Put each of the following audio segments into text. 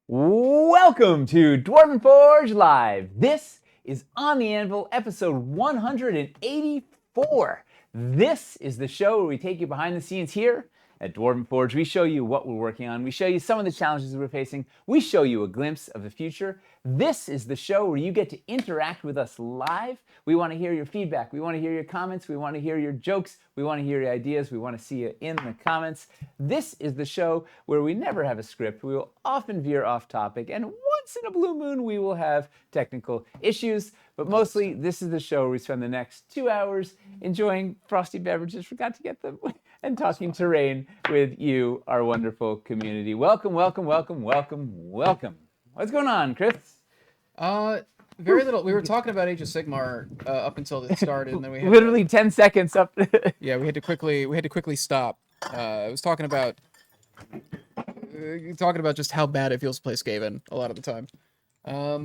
Welcome to Dwarven Forge Live. This is On the Anvil, episode 184. This is the show where we take you behind the scenes here at Dwarven Forge. We show you what we're working on. We show you some of the challenges we're facing. We show you a glimpse of the future. This is the show where you get to interact with us live. We want to hear your feedback. We want to hear your comments. We want to hear your jokes. We want to hear your ideas. We want to see you in the comments. This is the show where we never have a script. We will often veer off topic, and once in a blue moon we will have technical issues. But mostly, this is the show where we spend the next 2 hours enjoying frosty beverages, forgot to get them, and talking terrain with you, our wonderful community. Welcome, welcome, welcome, welcome, welcome. What's going on, Chris? Very little. We were talking about Age of Sigmar up until it started, and then we had literally 10 seconds up. Yeah, we had to quickly stop. I was talking about just how bad it feels to play Skaven a lot of the time. Yeah,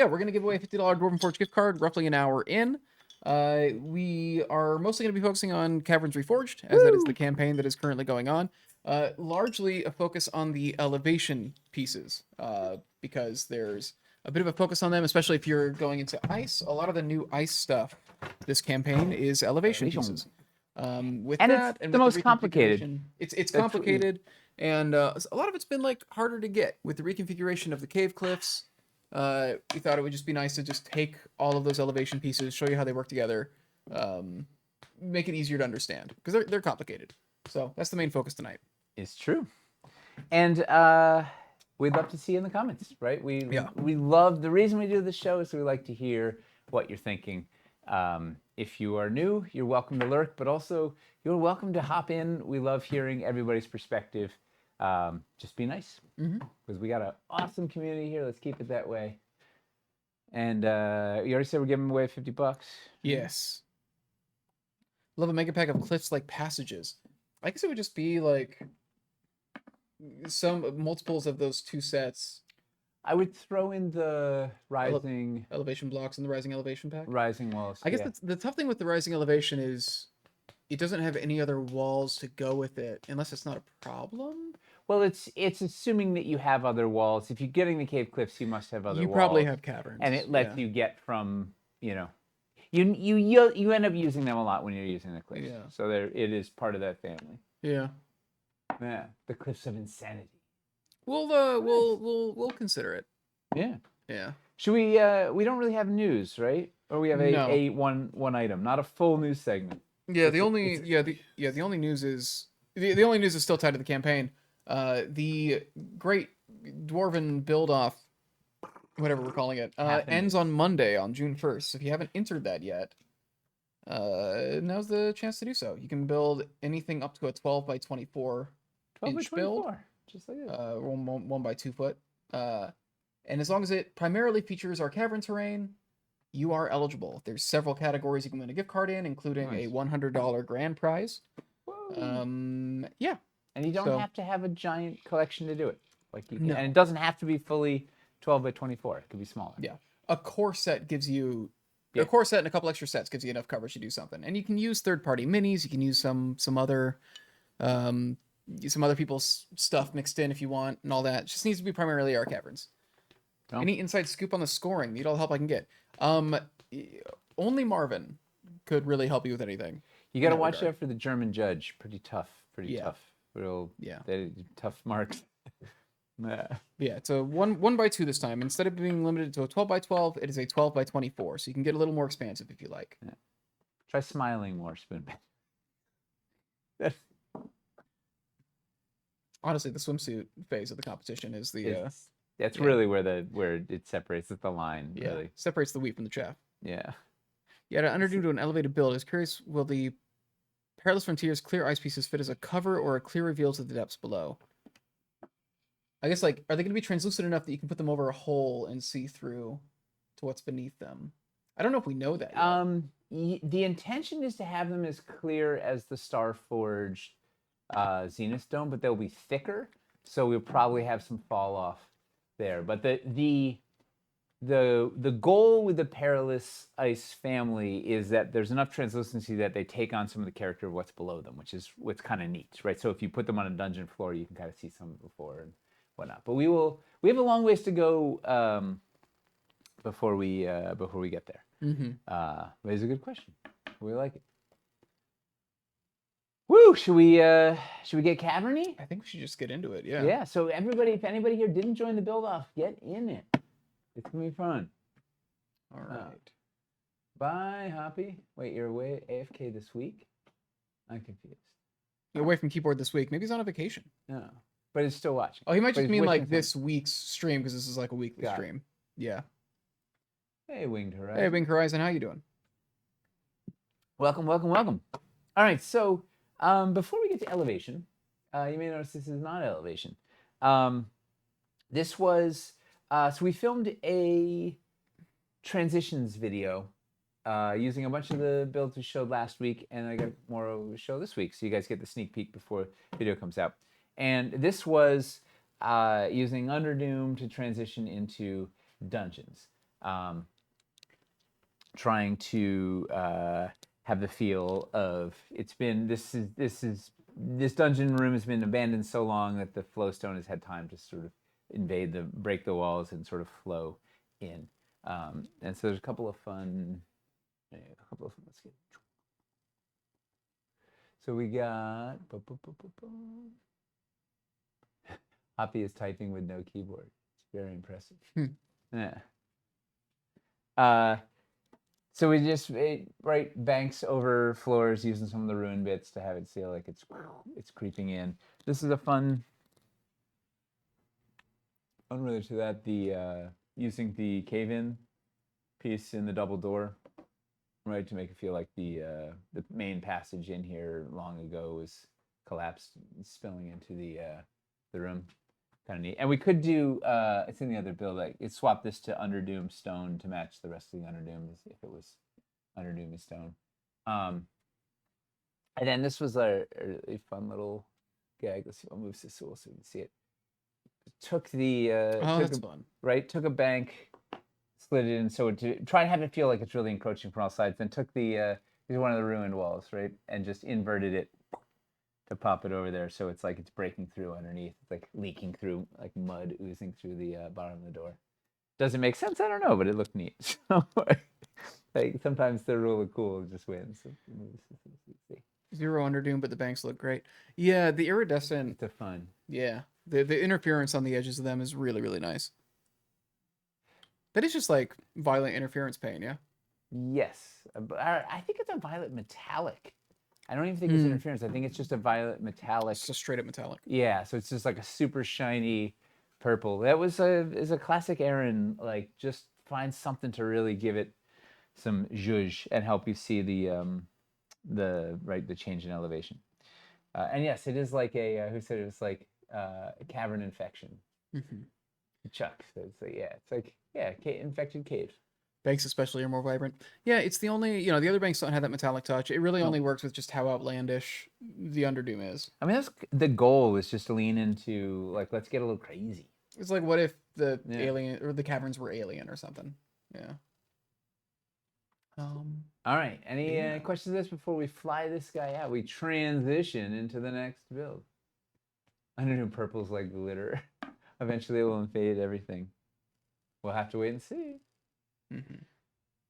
we're gonna give away a $50 Dwarven Forge gift card roughly an hour in. We are mostly going to be focusing on Caverns Reforged, as that is the campaign that is currently going on. Largely a focus on the elevation pieces, because there's a bit of a focus on them, especially if you're going into ice. A lot of the new ice stuff this campaign is elevation pieces. With and that, it's and the with most complicated. It's complicated, and a lot of it's been like harder to get with the reconfiguration of the cave cliffs. We thought it would just be nice to just take all of those elevation pieces, show you how they work together, make it easier to understand, because they're complicated. So that's the main focus tonight. It's true. And we'd love to see you in the comments, right? We love, the reason we do this show is we like to hear what you're thinking. If you are new, you're welcome to lurk, but also you're welcome to hop in. We love hearing everybody's perspective. Just be nice, because we got an awesome community here. Let's keep it that way. And you already said we're giving away $50. Yes. Love a mega pack of cliffs-like passages. I guess it would just be like some multiples of those two sets. I would throw in the rising elevation blocks and the rising elevation pack. Rising walls. I guess the tough thing with the rising elevation is it doesn't have any other walls to go with it, unless it's not a problem. Well, it's assuming that you have other walls. If you're getting the cave cliffs, you must have other walls. You probably have caverns, and it lets you get from you end up using them a lot when you're using the cliffs. Yeah. So it is part of that family. Yeah. Yeah. The cliffs of insanity. We'll consider it. Yeah. Yeah. Should we? We don't really have news, right? Or we have a one item, not a full news segment. Yeah. The only news is the only news is still tied to the campaign. The great dwarven build off, whatever we're calling it, ends on Monday, on June 1st. So if you haven't entered that yet, now's the chance to do so. You can build anything up to a 12 by 24 inch build, just like it. 1 by 2 foot. And as long as it primarily features our cavern terrain, you are eligible. There's several categories you can win a gift card in, including a $100 grand prize. Yeah. And you don't have to have a giant collection to do it. Like you can, and it doesn't have to be fully 12 by 24. It could be smaller. Yeah. A core set gives you a core set and a couple extra sets gives you enough coverage to do something. And you can use third-party minis. You can use some other people's stuff mixed in if you want, and all that. It just needs to be primarily our caverns. Oh. Any inside scoop on the scoring? Need all the help I can get. Only Marvin could really help you with anything. You got to watch out for the German judge. Pretty tough. Tough. Tough marks. Yeah, it's a 1 by 2 this time. Instead of being limited to a 12 by 12, it is a 12 by 24. So you can get a little more expansive if you like. Yeah. Try smiling more, Spoonman. Honestly, the swimsuit phase of the competition is the. That's really where it separates the line. Yeah, really separates the wheat from the chaff. Yeah. Yeah, to underdo an elevated build. I was curious, will the Perilous Frontiers clear ice pieces fit as a cover or a clear reveal to the depths below? I guess, like, are they going to be translucent enough that you can put them over a hole and see through to what's beneath them? I don't know if we know that yet. The intention is to have them as clear as the Starforged Zenith Dome, but they'll be thicker, so we'll probably have some fall off there. But the the goal with the Perilous Ice family is that there's enough translucency that they take on some of the character of what's below them, which is what's kind of neat, right? So if you put them on a dungeon floor, you can kind of see some before and whatnot. But we have a long ways to go before we get there. But it's a good question. We like it. Woo! Should we get caverny? I think we should just get into it. Yeah. Yeah. So everybody, if anybody here didn't join the build off, get in it. It's gonna be fun. All right. Bye, Hoppy. Wait, you're away AFK this week? I'm confused. You're away from keyboard this week. Maybe he's on a vacation. No, but it's still watching. Oh, he might But just he's mean like wishing this week's stream because this is like a weekly Got it. stream. Yeah. Hey, Winged Horizon. Hey, Wing Horizon, how you doing? Welcome, welcome, welcome. All right, so before we get to elevation, you may notice this is not elevation. This was, so we filmed a transitions video using a bunch of the builds we showed last week, and I got more to show this week, so you guys get the sneak peek before the video comes out. And this was using Underdoom to transition into dungeons. Trying to have the feel of this dungeon room has been abandoned so long that the flowstone has had time to sort of break the walls and sort of flow in. And so there's a couple of fun. Let's get. So we got. Hoppy is typing with no keyboard. It's very impressive. Yeah. So we just write banks over floors using some of the ruin bits to have it feel like it's creeping in. This is a fun. Unrelated to that, the using the cave-in piece in the double door, right, to make it feel like the main passage in here long ago was collapsed, spilling into the room. Kind of neat. And we could do it's in the other build. Like it swap this to Underdoom stone to match the rest of the Underdoom if it was Underdoom stone. And then this was a fun little gag. Let's see. I'll move this so we can see it. Took the That's fun. Right, took a bank, slid it in so to try and have it feel like it's really encroaching from all sides. Then took the these are one of the ruined walls, right, and just inverted it to pop it over there, so it's like it's breaking through underneath. It's like leaking through, like mud oozing through the bottom of the door. Does it make sense? I don't know, but it looked neat. So, like sometimes the rule of cool just wins. Zero Underdoom, but the banks look great. Yeah, the iridescent. It's a fun. Yeah, the interference on the edges of them is really, really nice. That is just like violent interference paint, yeah? Yes. I think it's a violet metallic. I don't even think it's interference. I think it's just a violet metallic. It's a straight up metallic. Yeah, so it's just like a super shiny purple. That is a classic Aaron, like just find something to really give it some zhuzh and help you see the change in elevation. And yes, it is like a who said it was like a cavern infection. Chuck says, infected caves. Banks especially are more vibrant. Yeah, it's the only, the other banks don't have that metallic touch. It really only works with just how outlandish the Underdoom is. I mean, that's the goal, is just to lean into, like, let's get a little crazy. It's like, what if the alien, or the caverns were alien or something? Yeah. All right, any questions of this before we fly this guy out? We transition into the next build. Underdoom purple's like glitter. Eventually it will invade everything. We'll have to wait and see.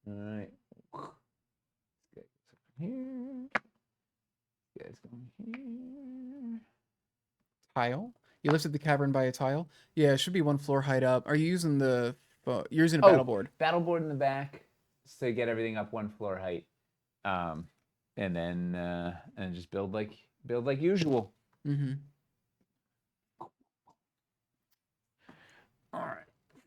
All right. Here. Guys going here. Tile. You lifted the cavern by a tile. Yeah, it should be one floor height up. Are you using the? You're using a battle board. Battle board in the back to get everything up one floor height, and then just build like usual. All right.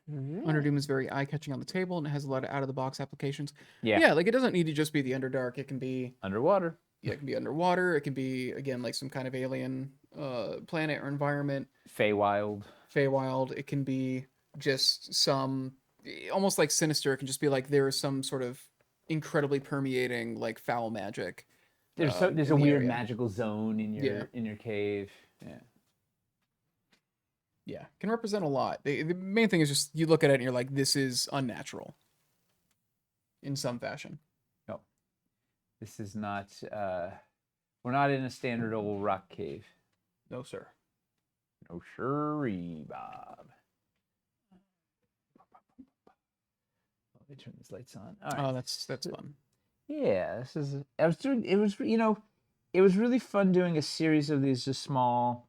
Underdoom is very eye-catching on the table, and it has a lot of out-of-the-box applications. Yeah. Yeah, like it doesn't need to just be the Underdark. It can be underwater. Yeah, it can be underwater. It can be, again, like some kind of alien planet or environment. Feywild. It can be just some, almost like Sinister. It can just be like there is some sort of incredibly permeating, like foul magic. There's a weird magical zone in your cave. Yeah. Yeah, can represent a lot. The main thing is just you look at it and you're like, this is unnatural in some fashion. No, this is not. We're not in a standard old rock cave. No, sir. No siree, Bob. Let me turn these lights on. All right. Oh, that's fun. Yeah, this is. I was doing. It was it was really fun doing a series of these just small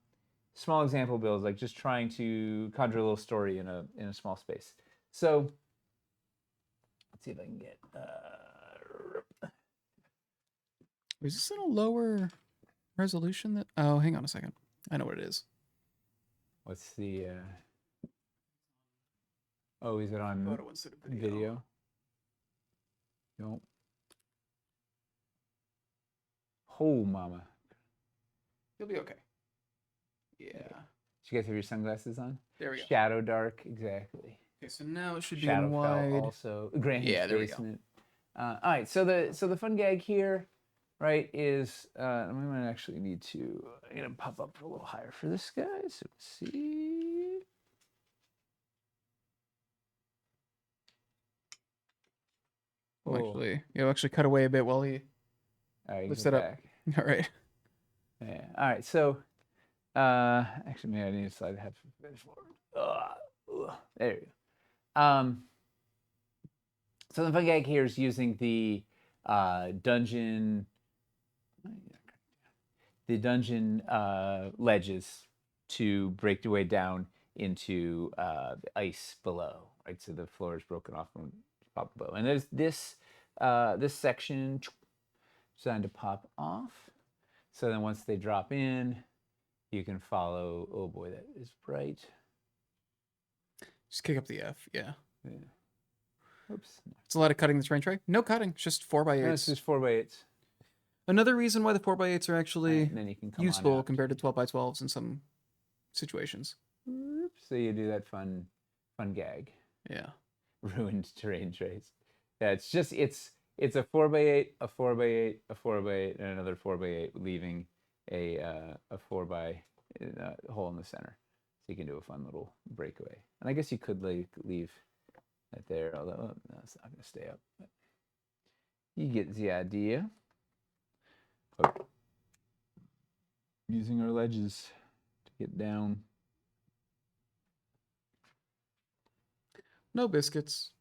example builds, like just trying to conjure a little story in a small space. So let's see if I can get. Is this in a lower resolution? That oh, hang on a second. I know what it is. What's the? Oh, is it on Photo instead of video? No. Oh, mama. You'll be okay. Yeah. Did you guys have your sunglasses on? There we go. Shadow dark, exactly. Okay, so now it should be Shadow in fell wide. also. Granny's Yeah, there we go. basement. All right, so the fun gag here, right, is I'm gonna actually need to. I'm gonna pop up a little higher for this guy. So let's see. You'll actually cut away a bit while he All right, lifts get it up. back. All right. Yeah. All right. So, actually, maybe I need to slide the head forward. There you go. So the fun gag here is using the dungeon ledges to break your way down into the ice below. Right. So the floor is broken off from top below, and there's this section designed to pop off. So then once they drop in, you can follow. Oh boy, that is bright. Just kick up the F. Yeah. Oops. It's a lot of cutting the terrain tray. No cutting, just 4x8s. No, it's just 4x8s. Another reason why the 4x8s are actually And then you can come useful on out. compared to 12x12s in some situations. Oops. So you do that fun gag. Yeah. Ruined terrain trays. Yeah, it's a 4x8, a 4x8, a 4x8, and another 4x8, leaving a 4x hole in the center. So you can do a fun little breakaway. And I guess you could leave that there, although no, it's not going to stay up. But you get the idea. Oh. Using our ledges to get down. No biscuits.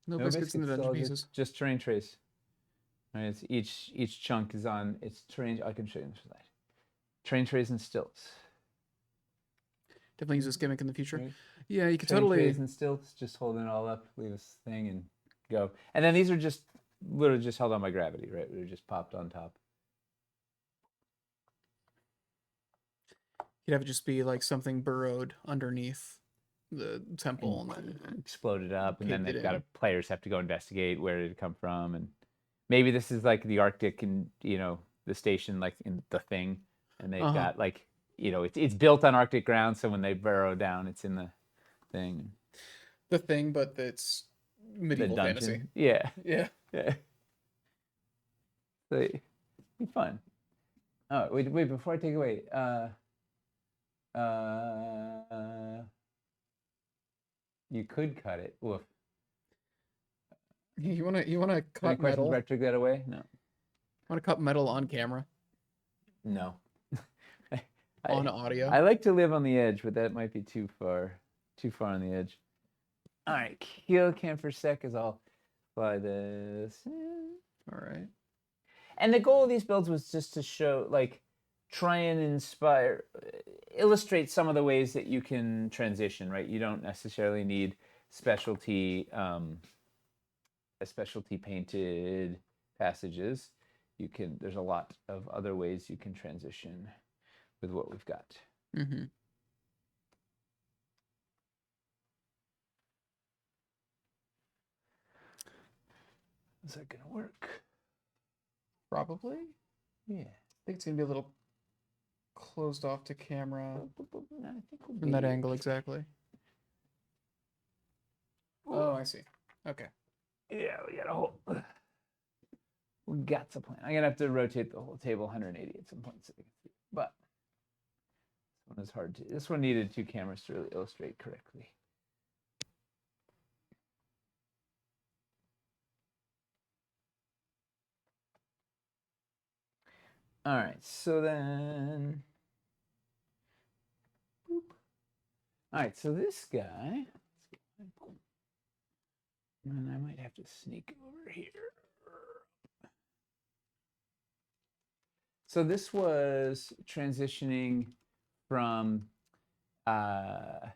No biscuits in the dungeon pieces. Just terrain trays. All right, it's each chunk is on its terrain. I can show you in the slide. Terrain trays and stilts. Definitely use this gimmick in the future. Right. Yeah, you could Terrain totally. trays and stilts, just holding it all up, leave this thing and go. And then these are just literally just held on by gravity, right? They're just popped on top. You'd have it just be like something burrowed underneath the temple and then exploded up, and then caved it they've got in. players have to go investigate where did it come from, and maybe this is like the Arctic and the station like in the thing, and they've got like it's built on Arctic ground, so when they burrow down, it's in the thing. The thing, but it's medieval fantasy. Yeah. Yeah. Yeah. So, be fun. Oh wait! Before I take it away, you could cut it. Woof. You wanna cut Any questions metal? about took that away? No. Want to cut metal on camera? No. On audio? I like to live on the edge, but that might be too far on the edge. All right, kill cam for a sec as I'll fly this. All right. And the goal of these builds was just to show, like, try and illustrate some of the ways that you can transition, right? You don't necessarily need specialty painted passages. There's a lot of other ways you can transition with what we've got. Mm-hmm. Is that gonna work? Probably. Yeah. I think it's gonna be a little closed off to camera No, I think we'll from that angle exactly. Oh, I see. Okay. Yeah, we got a plan. I'm gonna have to rotate the whole table 180 at some point, but This one is hard to. This one needed 2 cameras to really illustrate correctly. All right, so then. Boop. All right, so this guy. And I might have to sneak over here. So this was transitioning from what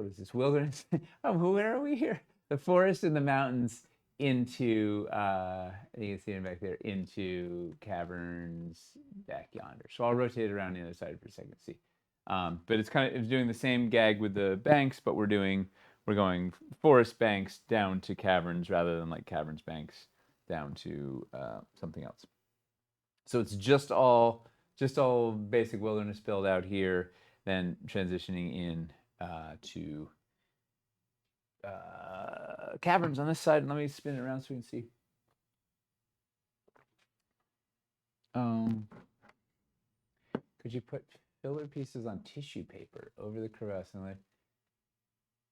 is this, wilderness? Oh, where are we here? The forest and the mountains into you can see it back there, into caverns back yonder. So I'll rotate it around the other side for a second to see. But it's doing the same gag with the banks, but we're going forest banks down to caverns rather than like caverns banks down to something else. So it's just all basic wilderness build out here, then transitioning in to caverns on this side. Let me spin it around so we can see. Could you put filler pieces on tissue paper over the crevasse and like?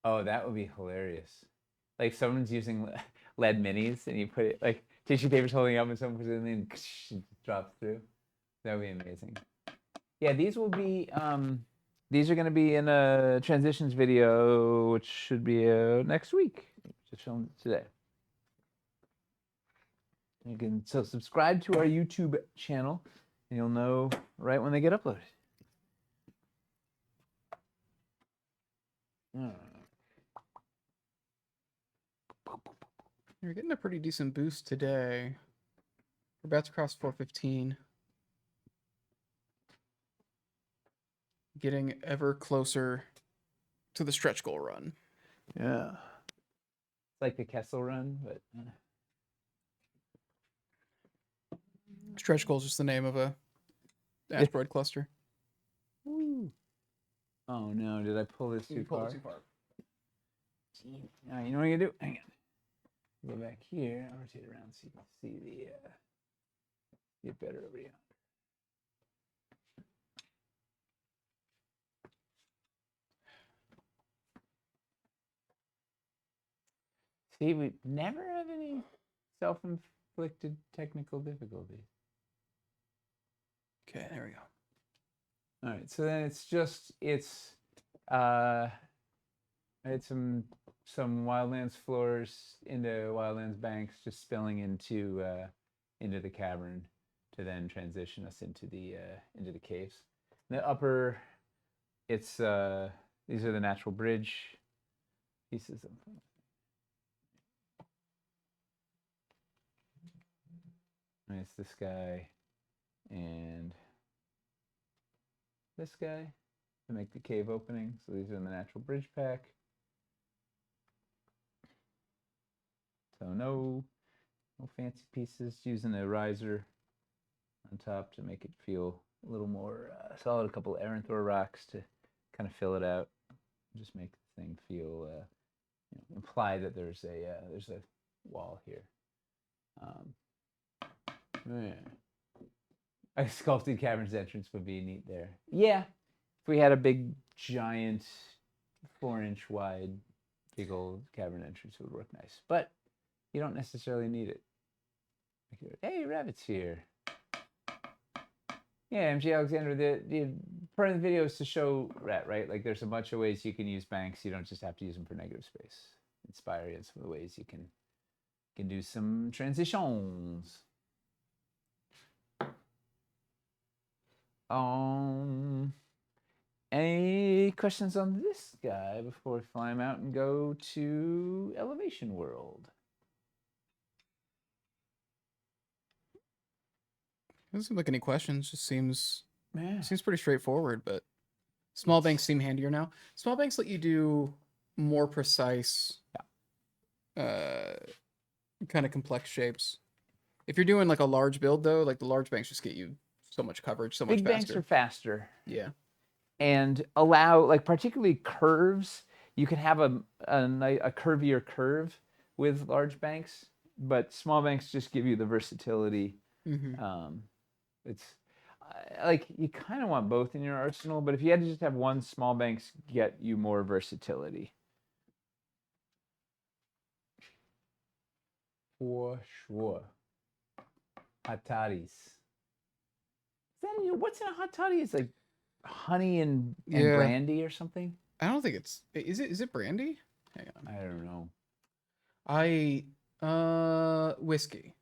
Oh, that would be hilarious. Like someone's using lead minis and you put it like tissue paper's holding up and someone puts it in and it drops through. That would be amazing. Yeah, these will be these are going to be in a transitions video, which should be next week. Just filmed today. You can subscribe to our YouTube channel, and you'll know right when they get uploaded. You're getting a pretty decent boost today. We're about to cross 415. Getting ever closer to the stretch goal run. Yeah. It's like the Kessel run, but Stretch goal is just the name of a asteroid cluster. Woo. Oh no, did I pull this too far? Too far. All right, you know what I'm gonna do? Hang on. Go back here. I'll rotate around so you can see the get better over here. See, we never have any self-inflicted technical difficulties. Okay, there we go. All right, so then it's I had some wildlands floors into wildlands banks just spilling into the cavern to then transition us into the caves. The upper, it's these are the natural bridge pieces of. And it's this guy and this guy to make the cave opening. So these are in the natural bridge pack. So no fancy pieces, using a riser on top to make it feel a little more solid. A couple of Erenthor rocks to kind of fill it out. Just make the thing feel, imply that there's a wall here. Yeah. A sculpted cavern's entrance would be neat there. Yeah, if we had a big, giant, 4-inch wide, big old cavern entrance, it would work nice. But you don't necessarily need it. Hey, Rabbit's here. Yeah, MG Alexander, the part of the video is to show Rat, right? Like there's a bunch of ways you can use banks. You don't just have to use them for negative space. Inspire you in some of the ways you can do some transitions. Any questions on this guy before we fly him out and go to Elevation World? Doesn't seem like any questions. Just seems Yeah. seems pretty straightforward, but small banks seem handier now. Small banks let you do more precise, kind of complex shapes. If you're doing like a large build though, like the large banks just get you so much coverage, so much Big faster. banks are faster. Yeah. And allow, like particularly curves, you can have a curvier curve with large banks, but small banks just give you the versatility. Mm-hmm. It's like you kind of want both in your arsenal, but if you had to just have one, small banks get you more versatility. For sure. Hot toddies. Is that what's in a hot toddy? It's like honey and Yeah. brandy or something. I don't think it's. Is it brandy? Hang on. I don't know. Whiskey.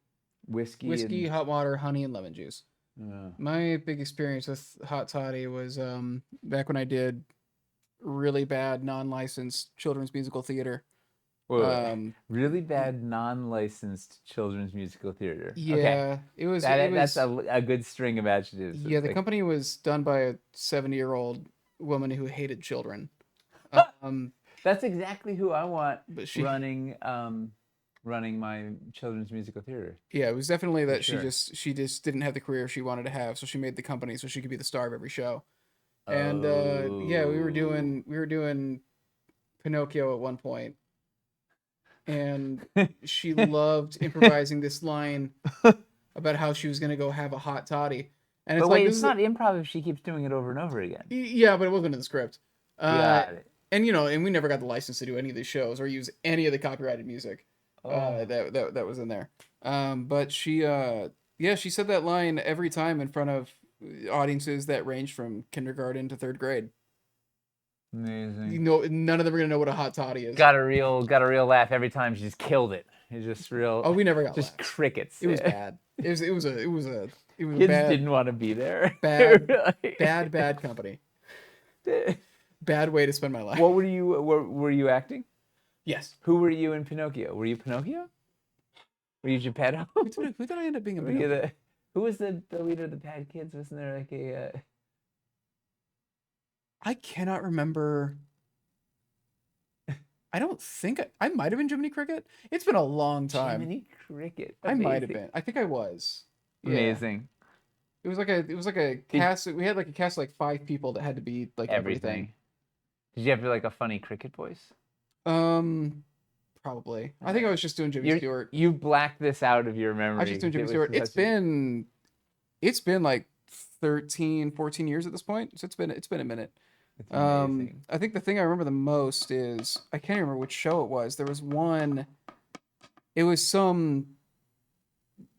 Whiskey Whiskey, and hot water, honey, and lemon juice. uh, My big experience with hot toddy was back when I did really bad non-licensed children's musical theater. wait. Really bad non-licensed children's musical theater. Okay, Yeah, it was that's a good string of adjectives. yeah, It's the like, company was done by a 70-year-old woman who hated children. Um, that's exactly who I want but she running my children's musical theater. yeah, it was definitely For that sure. she just didn't have the career she wanted to have, so she made the company so she could be the star of every show. And yeah, Oh. we were doing Pinocchio at one point, and she loved improvising this line about how she was gonna go have a hot toddy, and But it's like wait, this it's is not improv if she keeps doing it over and over again. yeah, but it wasn't in the script. Uh, Got it. and you know, and we never got the license to do any of these shows or use any of the copyrighted music Oh. that was in there. But she yeah, she said that line every time in front of audiences that ranged from kindergarten to third grade. You Amazing. know, none of them are gonna know what a hot toddy is. Got a real laugh every time. She just killed it. It's just real, Oh, we never got just laughs. crickets. It was bad. It was a Kids didn't want to be there. bad, bad company. Bad way to spend my life. What were you acting? Yes. Who were you in Pinocchio? Were you Pinocchio? Were you Geppetto? Who did I end up being in Were you Pinocchio? who was the leader of the Bad Kids? Wasn't there like a I cannot remember. I don't think I might have been Jiminy Cricket. It's been a long time. Jiminy Cricket? I might have Amazing. been. I think I was. Yeah. Amazing. It was like a Did cast. We had like a cast of like 5 people that had to be like everything. everything. Did you have like a funny cricket voice? Um, probably. I think I was just doing Jimmy Stewart. You blacked this out of your I memory. was just doing Jimmy It was Stewart. such a- It's been like 13, 14 years at this point. So it's been a minute. It's amazing. I think the thing I remember the most is I can't remember which show it was. There was one. It was some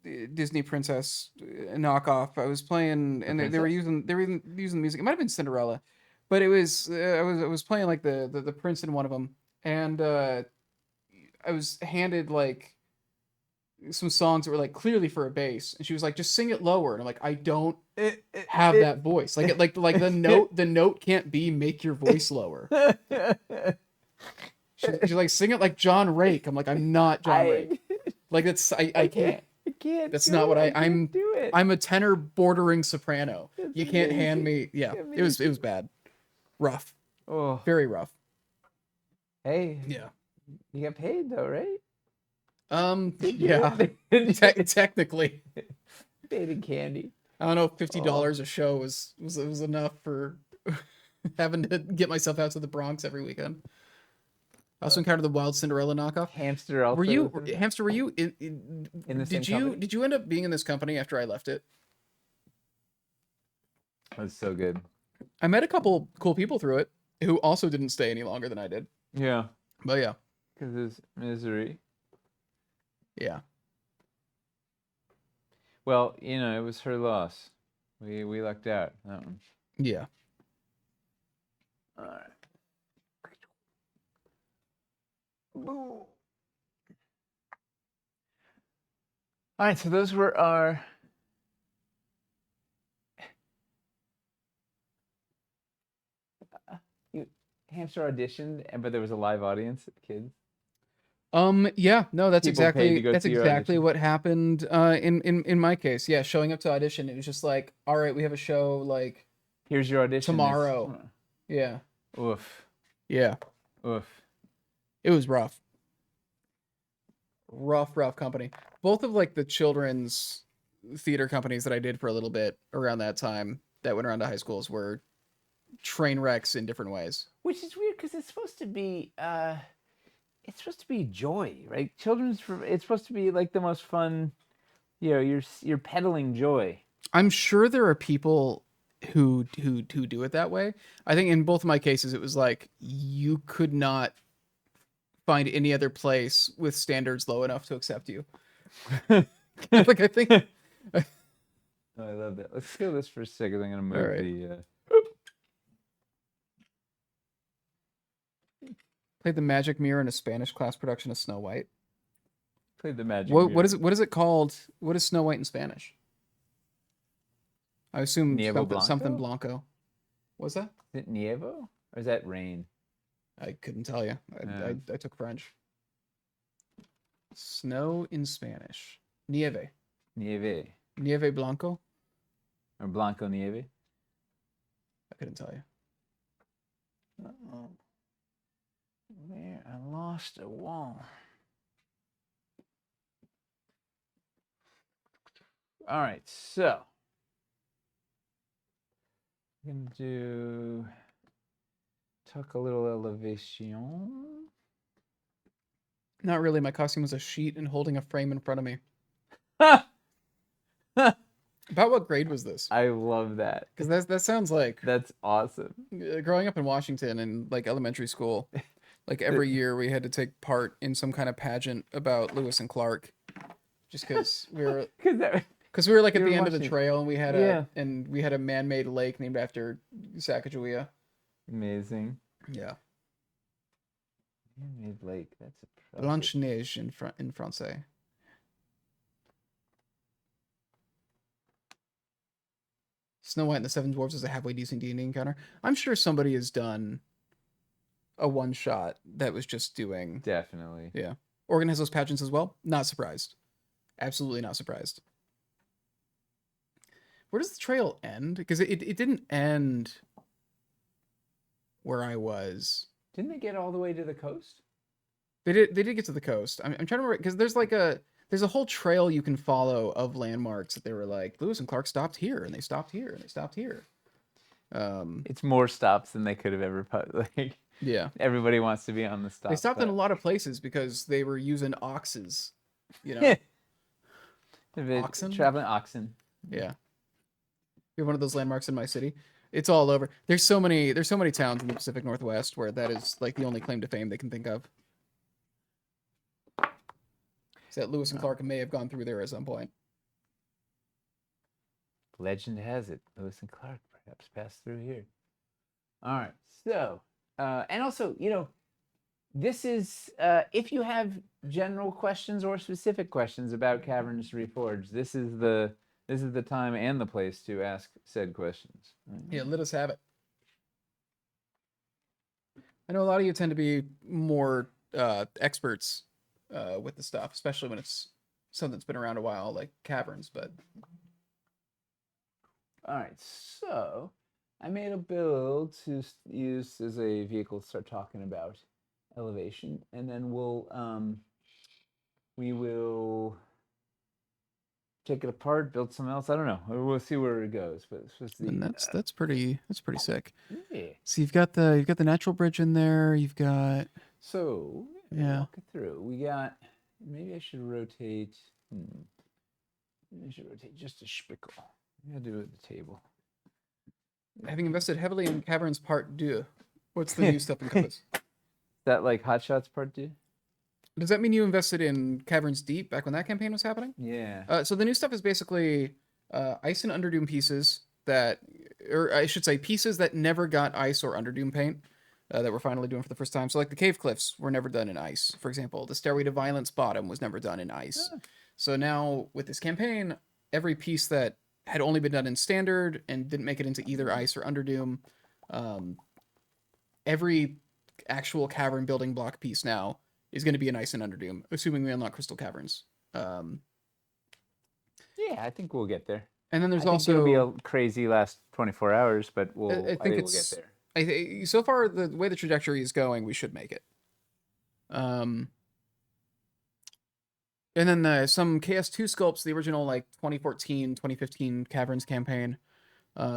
Disney princess knockoff. I was playing, and they were using using the music. It might have been Cinderella, but it was I was playing like the prince in one of them, and I was handed like some songs that were like clearly for a bass, and she was like, "Just sing it lower," and I'm like, "I don't have that voice. Like the note can't be make your voice lower." She's like, "Sing it like John Rake." I'm like, "I'm not John Rake. Like that's I can't. I can't. That's do not it. what I can't I'm. do it. I'm a tenor bordering soprano. That's You can't hand amazing. me. Yeah, Amazing. it was bad, rough, Oh, very rough. hey, Yeah. you got paid though, right? Yeah. Technically, Paid in candy. I don't know. $50 a show was enough for having to get myself out to the Bronx every weekend. I also encountered the Wild Cinderella knockoff. Hamster also. Were you was in it? Hamster? Were you In the same company? did you end up being in this company after I left it? That's so good. I met a couple cool people through it who also didn't stay any longer than I did. Yeah, But yeah, because it's misery. yeah. Well, you know, it was her loss. We lucked out that one. Yeah. All right. All right, so those were our Hamster auditioned, but there was a live audience of kids. Yeah, no, that's People paid to exactly go that's see your exactly audition. what happened in my case. Yeah, showing up to audition, it was just like, all right, we have a show like Here's your audition. tomorrow. Yeah. Oof. Yeah. Oof. It was rough. Rough company. Both of like the children's theater companies that I did for a little bit around that time that went around to high schools were train wrecks in different ways. Which is weird because it's supposed to be joy, right? It's supposed to be like the most fun. You know, you're peddling joy. I'm sure there are people who do it that way. I think in both of my cases, it was like you could not find any other place with standards low enough to accept you. Like I think. Oh, I love that. Let's kill this for a second. I'm gonna move right. the. Played the Magic Mirror in a Spanish class production of Snow White. Played the magic. What is it? What is it called? What is Snow White in Spanish? I assume Nievo something Blanco? Blanco. What's that? Is it Nievo or is that rain? I couldn't tell you. I took French. Snow in Spanish. Nieve. Nieve Nieve Blanco. or Blanco Nieve? I couldn't tell you. Uh-oh. There, I lost a wall. All right, so I'm gonna talk a little elevation. Not really. My costume was a sheet and holding a frame in front of me. About what grade was this? I love that. Because that sounds like That's awesome. growing up in Washington in like elementary school. Like every year we had to take part in some kind of pageant about Lewis and Clark, just because we were like at You were the end of the watching- trail and we had Yeah. a man-made lake named after Sacagawea. Amazing. Yeah, Man-made lake. That's a Blanche Neige in français. Snow White and the Seven Dwarfs is a halfway decent D&D encounter. I'm sure somebody has done a one-shot that was just doing. Definitely. Yeah. Oregon has those pageants as well. Not surprised. Absolutely not surprised. Where does the trail end? Because it didn't end where I was. Didn't they get all the way to the coast? They did get to the coast. I'm trying to remember because there's a whole trail you can follow of landmarks that they were like Lewis and Clark stopped here and they stopped here and they stopped here. It's more stops than they could have ever put. Like Yeah. everybody wants to be on the stop. They stopped in a lot of places because they were using oxes. You know. Oxen? Traveling oxen. Yeah. We have one of those landmarks in my city. It's all over. There's so many towns in the Pacific Northwest where that is like the only claim to fame they can think of. So that Lewis and Clark may have gone through there at some point. Legend has it, Lewis and Clark perhaps passed through here. All right, so and also, this is if you have general questions or specific questions about Caverns Reforged, this is the time and the place to ask said questions. Yeah, let us have it. I know a lot of you tend to be more experts with the stuff, especially when it's something that's been around a while, like Caverns. But all right, so I made a build to use as a vehicle to start talking about elevation, and then we will take it apart, build something else. I don't know. We'll see where it goes. But it's supposed to be, and that's pretty sick. Yeah. So you've got the natural bridge in there. You've got So Yeah. walk it through. We got. Maybe I should rotate. Maybe I should rotate just a spickle. I gotta do it at the table. having invested heavily in Caverns Part 2. What's the new stuff encompass? Is that like Hot Shots Part 2? Does that mean you invested in Caverns Deep back when that campaign was happening? Yeah. So the new stuff is basically ice and Underdoom pieces that, or I should say, pieces that never got ice or Underdoom paint that we're finally doing for the first time. So like the cave cliffs were never done in ice, for example. The Stairway to Violence bottom was never done in ice. So now with this campaign, every piece that had only been done in standard and didn't make it into either ice or Underdoom, every actual cavern building block piece now is going to be an ice and Underdoom, assuming we unlock Crystal Caverns. Yeah, I think we'll get there. And then there's I think also it'll be a crazy last 24 hours, but I think we'll get there. I think so far the way the trajectory is going, we should make it. And then some KS2 sculpts, the original like 2014, 2015 Caverns campaign.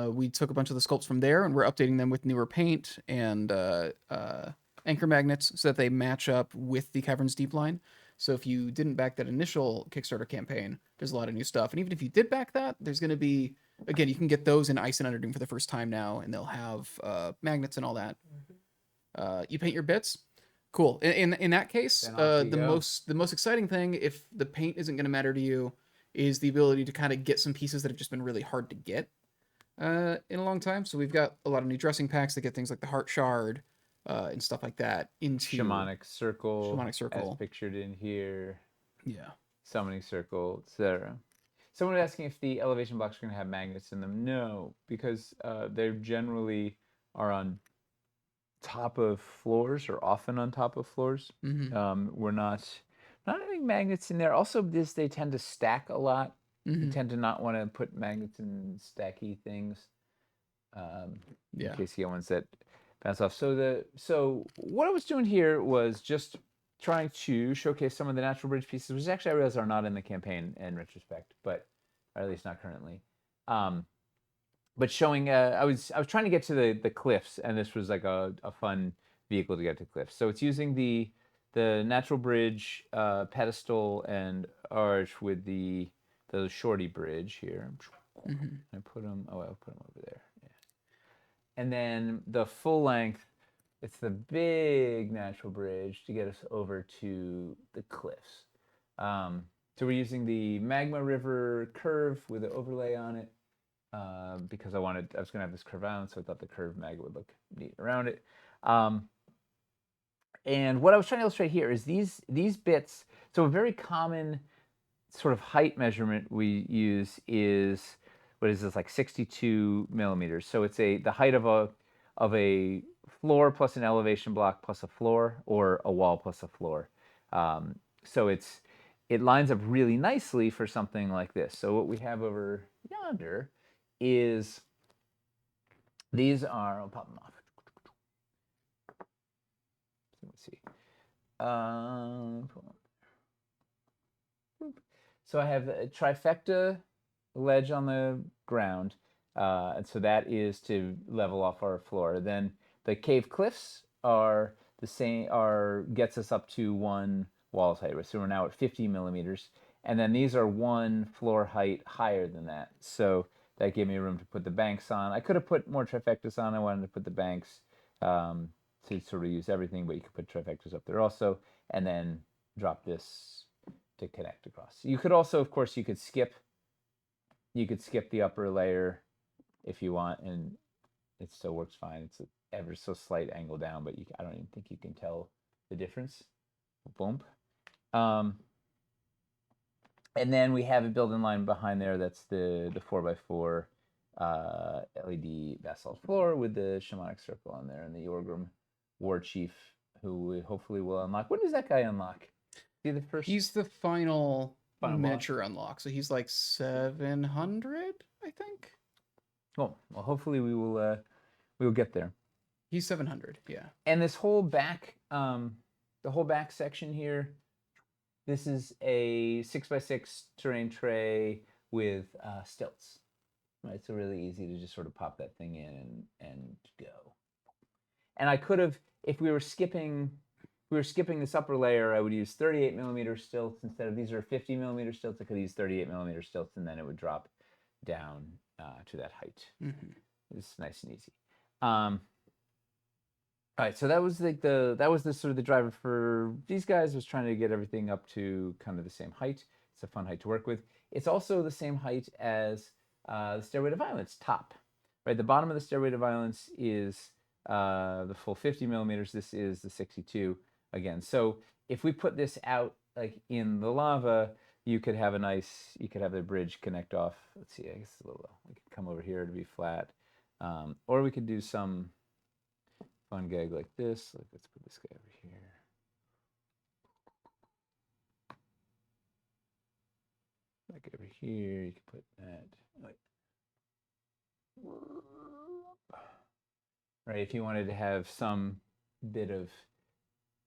We took a bunch of the sculpts from there and we're updating them with newer paint and anchor magnets so that they match up with the Caverns Deep line. So if you didn't back that initial Kickstarter campaign, there's a lot of new stuff. And even if you did back that, there's going to be, again, you can get those in Ice and Underdoom for the first time now, and they'll have magnets and all that. You paint your bits. Cool. In that case, Then off you go. the most exciting thing, if the paint isn't going to matter to you, is the ability to kind of get some pieces that have just been really hard to get in a long time. So we've got a lot of new dressing packs that get things like the Heart Shard and stuff like that into Shamanic circle, Shamanic Circle. as pictured in here. Yeah. Summoning circle, etc. Someone was asking if the elevation blocks are going to have magnets in them. No, because they generally are on top of floors, or often on top of floors. We're not having magnets in there. Also, they tend to stack a lot. You tend to not want to put magnets in stacky things, in case you get ones that bounce off. So what I was doing here was just trying to showcase some of the natural bridge pieces, which actually I realize are not in the campaign in retrospect, but or at least not currently. But showing, I was trying to get to the cliffs, and this was like a fun vehicle to get to cliffs. So it's using the natural bridge pedestal and arch with the shorty bridge here. I put them. Oh, I'll put them over there. Yeah. And then the full length, it's the big natural bridge to get us over to the cliffs. So we're using the Magma River curve with the overlay on it. Because I was going to have this curve out, so I thought the curved magma would look neat around it. And what I was trying to illustrate here is these bits. So a very common sort of height measurement we use is, what is this, like 62 millimeters. So it's the height of a floor plus an elevation block plus a floor, or a wall plus a floor. So it lines up really nicely for something like this. So what we have over yonder is, these are, I'll pop them off. Let's see. So I have a trifecta ledge on the ground, and so that is to level off our floor. Then the cave cliffs are the same, gets us up to one wall height. So we're now at 50 millimeters, and then these are one floor height higher than that. So that gave me room to put the banks on. I could have put more trifectas on. I wanted to put the banks to sort of use everything, but you could put trifectas up there also, and then drop this to connect across. You could also, of course, you could skip the upper layer if you want, and it still works fine. It's an ever so slight angle down, but I don't even think you can tell the difference. Boom. And then we have a built-in line behind there. That's the 4x4 LED basalt floor with the shamanic circle on there, and the Orgrim war chief, who we hopefully will unlock. When does that guy unlock? Is he the first? He's the final miniature block? unlock. So he's like 700, I think. Oh, well, hopefully we will get there. He's 700, yeah. And this whole back, the whole back section here, this is a 6x6 terrain tray with stilts. Right, so really easy to just sort of pop that thing in and go. And I could have, if we were skipping this upper layer, I would use 38 millimeter stilts instead of, these are 50 millimeter stilts. I could use 38 millimeter stilts, and then it would drop down to that height. It's nice and easy. All right, so that was the sort of the driver for these guys, was trying to get everything up to kind of the same height. It's a fun height to work with. It's also the same height as the Stairway to Violence top. Right, the bottom of the Stairway to Violence is the full 50 millimeters. This is the 62 again. So if we put this out like in the lava, you could have the bridge connect off. Let's see, I guess a little. We could come over here to be flat, or we could do some fun gag like this. Like, let's put this guy over here. Like over here, you can put that. Like, right, if you wanted to have some bit of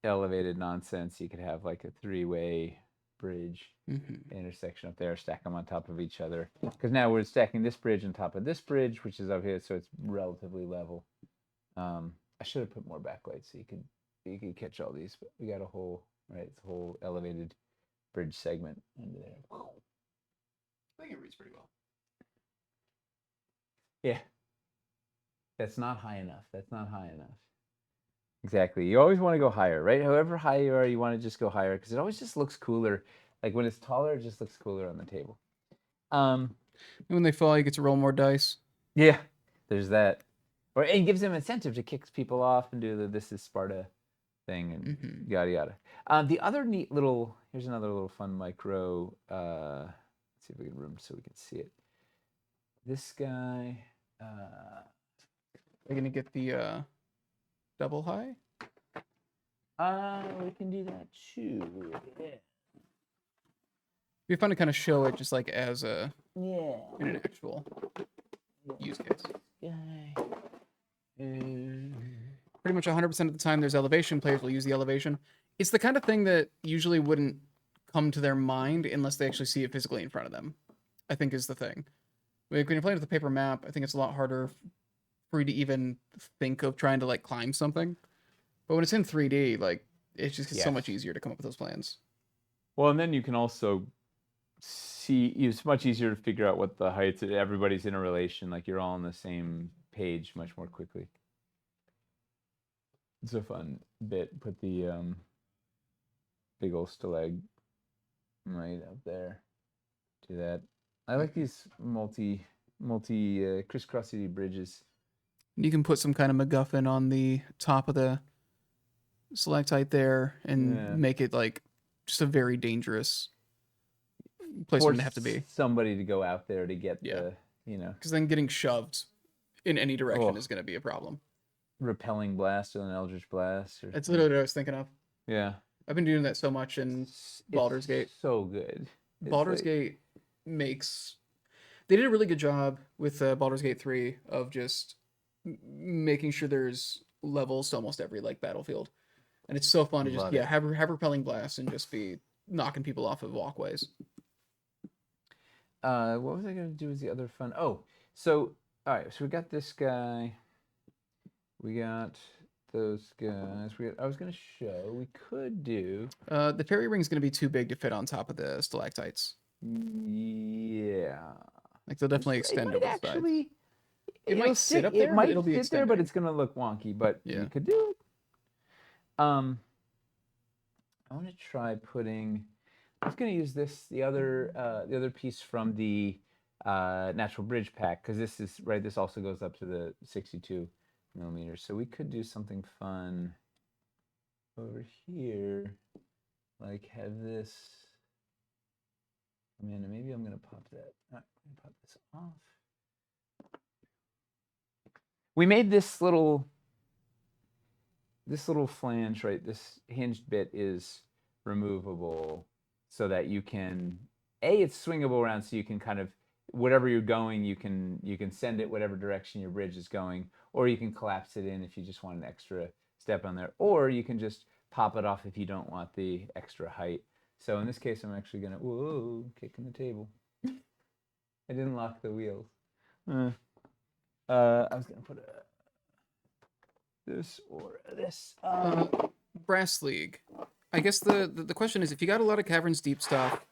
elevated nonsense, you could have like a three-way bridge intersection up there, stack them on top of each other. Because now we're stacking this bridge on top of this bridge, which is up here, so it's relatively level. I should have put more backlights so you could catch all these, but we got a whole, right, it's a whole elevated bridge segment under there. I think it reads pretty well. Yeah. That's not high enough. That's not high enough. Exactly. You always want to go higher, right? However high you are, you want to just go higher because it always just looks cooler. Like when it's taller, it just looks cooler on the table. And when they fall, you get to roll more dice. Yeah, there's that. Or it gives them incentive to kick people off and do the "This is Sparta" thing and yada yada. The other neat little here's another little fun micro. Let's see if we can room so we can see it. This guy. Are you gonna get the double high? We can do that too. Yeah. It'd be fun to kind of show it just like as a Yeah. in an actual use case. Guy. Pretty much 100% of the time there's elevation, players will use the elevation. It's the kind of thing that usually wouldn't come to their mind unless they actually see it physically in front of them, I think is the thing. Like when you're playing with a paper map, I think it's a lot harder for you to even think of trying to like climb something. But when it's in 3D, like it just gets so much easier to come up with those plans. Well, and then you can also see it's much easier to figure out what the heights. Everybody's in a relation, like you're all on the same page much more quickly. It's a fun bit. Put the big old stalag right up there. Do that. I like these multi crisscrossy bridges. You can put some kind of MacGuffin on the top of the stalactite there and make it like just a very dangerous place for them to have to be. Somebody to go out there to get the, because then getting shoved in any direction is going to be a problem. Repelling blast or an eldritch blast. That's literally what I was thinking of. Yeah. I've been doing that so much in Baldur's Gate. So good. Baldur's Gate makes... They did a really good job with Baldur's Gate 3 of just making sure there's levels to almost every like battlefield. And it's so fun to just have repelling blasts and just be knocking people off of walkways. What was I going to do as the other fun? Oh, so, all right. So we got this guy. We got those guys. I was going to show. We could do... the fairy ring is going to be too big to fit on top of the stalactites. Yeah. Like they'll definitely extend over the sides. It might sit up there. It might it'll be sit extended. there, but it's going to look wonky. But you could do it. I want to try putting... I was going to use this, the other piece from the natural bridge pack, because this is right. This also goes up to the 62 millimeters, so we could do something fun over here, like have this. I mean, maybe I'm going to pop that. I'm going to pop this off. We made this little flange, right? This hinged bit is removable, so that you can, it's swingable around, so you can kind of, whatever you're going, you can send it whatever direction your bridge is going, or you can collapse it in if you just want an extra step on there, or you can just pop it off if you don't want the extra height. So in this case, I'm actually gonna, whoa, kicking the table. I didn't lock the wheels. I was gonna put this or this. Brass League. I guess the question is, if you got a lot of Caverns Deep stuff,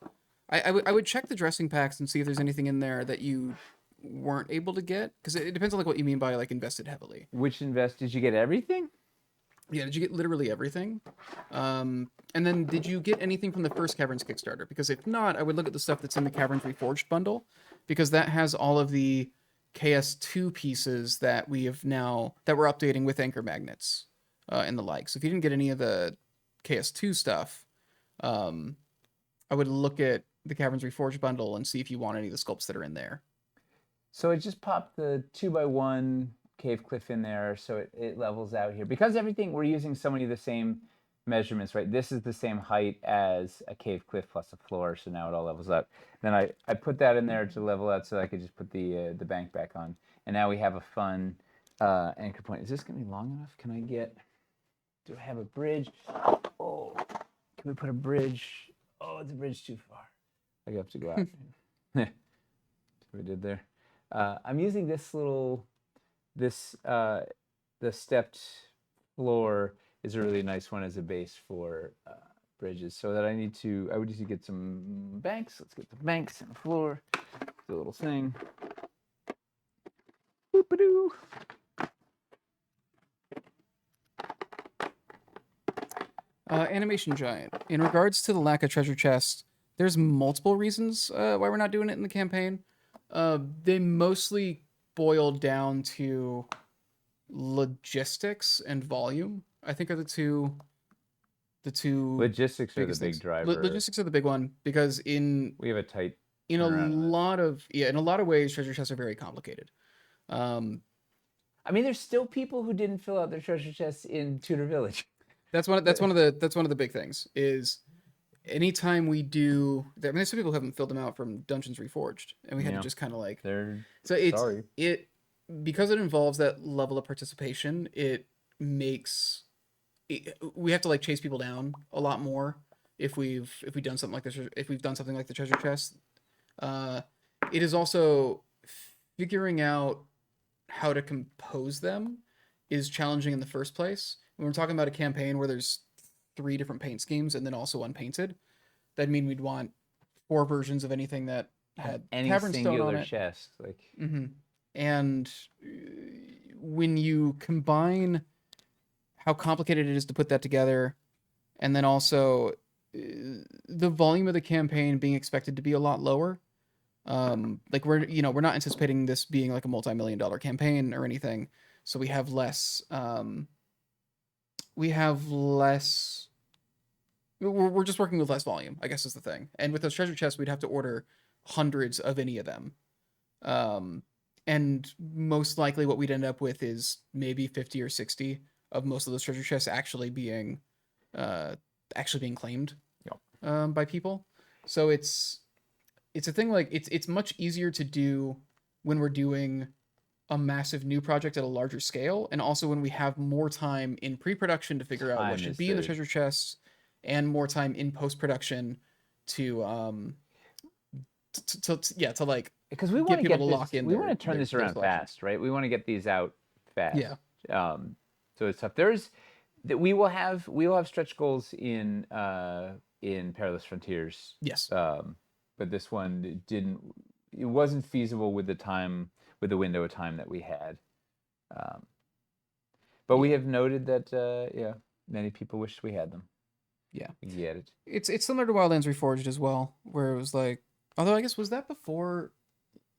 I would check the dressing packs and see if there's anything in there that you weren't able to get, because it depends on like what you mean by like invested heavily. Did you get everything? Yeah, did you get literally everything? And then did you get anything from the first Caverns Kickstarter? Because if not, I would look at the stuff that's in the Caverns Reforged bundle, because that has all of the KS2 pieces that we're updating with anchor magnets and the like. So if you didn't get any of the KS2 stuff, I would look at the Caverns Reforged bundle and see if you want any of the sculpts that are in there. So it just popped the 2x1 cave cliff in there, so it levels out here. Because we're using so many of the same measurements, right? This is the same height as a cave cliff plus a floor, so now it all levels out. Then I put that in there to level out so I could just put the bank back on. And now we have a fun anchor point. Is this going to be long enough? Do I have a bridge? Oh, can we put a bridge? Oh, it's a bridge too far. I have to go out. That's what we did there. I'm using this the stepped floor is a really nice one as a base for bridges. So that I would need to get some banks. Let's get the banks on the floor. Do a little thing. Boop-a-doo. Animation Giant. In regards to the lack of treasure chests, there's multiple reasons why we're not doing it in the campaign. They mostly boil down to logistics and volume. I think are the two. Logistics are the biggest big things. driver. Logistics are the big one because We have a tight in a turnaround on this. lot of in a lot of ways, treasure chests are very complicated. I mean, there's still people who didn't fill out their treasure chests in Tudor Village. That's one of the big things is anytime we do. I mean, there's some people who haven't filled them out from Dungeons Reforged, and we had to just kind of like. They're So it's sorry. because it involves that level of participation. It makes we have to like chase people down a lot more if we've done something like this. If we've done something like the treasure chest, it is also figuring out how to compose them is challenging in the first place. When we're talking about a campaign where there's 3 different paint schemes and then also unpainted, that'd mean we'd want 4 versions of anything that had Any cavern stone on singular it. chest, like And when you combine how complicated it is to put that together, and then also the volume of the campaign being expected to be a lot lower, like we're not anticipating this being like a multi-million-dollar campaign or anything, so we have less. We're just working with less volume, I guess is the thing. And with those treasure chests, we'd have to order hundreds of any of them. And most likely what we'd end up with is maybe 50 or 60 of most of those treasure chests actually being claimed by people. So it's a thing like it's much easier to do when we're doing a massive new project at a larger scale, and also when we have more time in pre-production to figure out what should be in the treasure chests, and more time in post-production to like because we want to get people to lock in. We want to turn this around fast, right? We want to get these out fast. Yeah. So it's tough. We will have stretch goals in Perilous Frontiers. Yes. But this one it wasn't feasible with the window of time that we had. But we have noted that many people wished we had them. Yeah. We get it. It's similar to Wildlands Reforged as well, where it was like, although I guess was that before,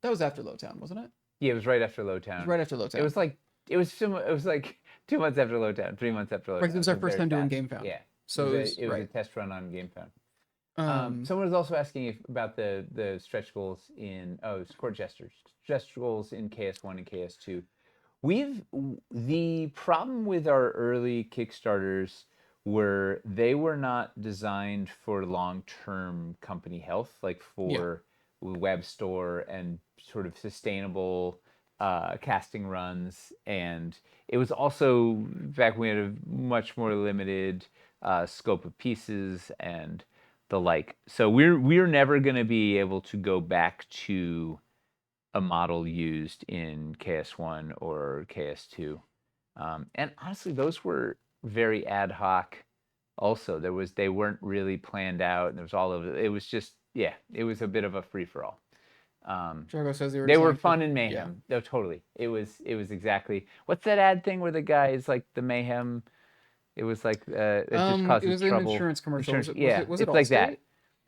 that was after Lowtown, wasn't it? Yeah, it was right after Lowtown. Right after Lowtown. It was like 2 months after Lowtown, 3 months after Lowtown. Right, it was our first time doing GameFound. Yeah. So it was a test run on GameFound. Someone was also asking about the stretch goals in Court Jesters. Stretch goals in KS1 and KS2. The problem with our early Kickstarters were they were not designed for long-term company health, like for web store and sort of sustainable casting runs. And it was also back when we had a much more limited scope of pieces and the like. So we're never going to be able to go back to a model used in KS1 or KS2. And honestly, those were very ad hoc also. They weren't really planned out, and there was all of it. It was just, it was a bit of a free-for-all. Drago says they were fun and mayhem. No, totally. It was exactly, what's that ad thing where the guy is like the mayhem? It was like it just causes it was trouble. An insurance commercial. Was it like that.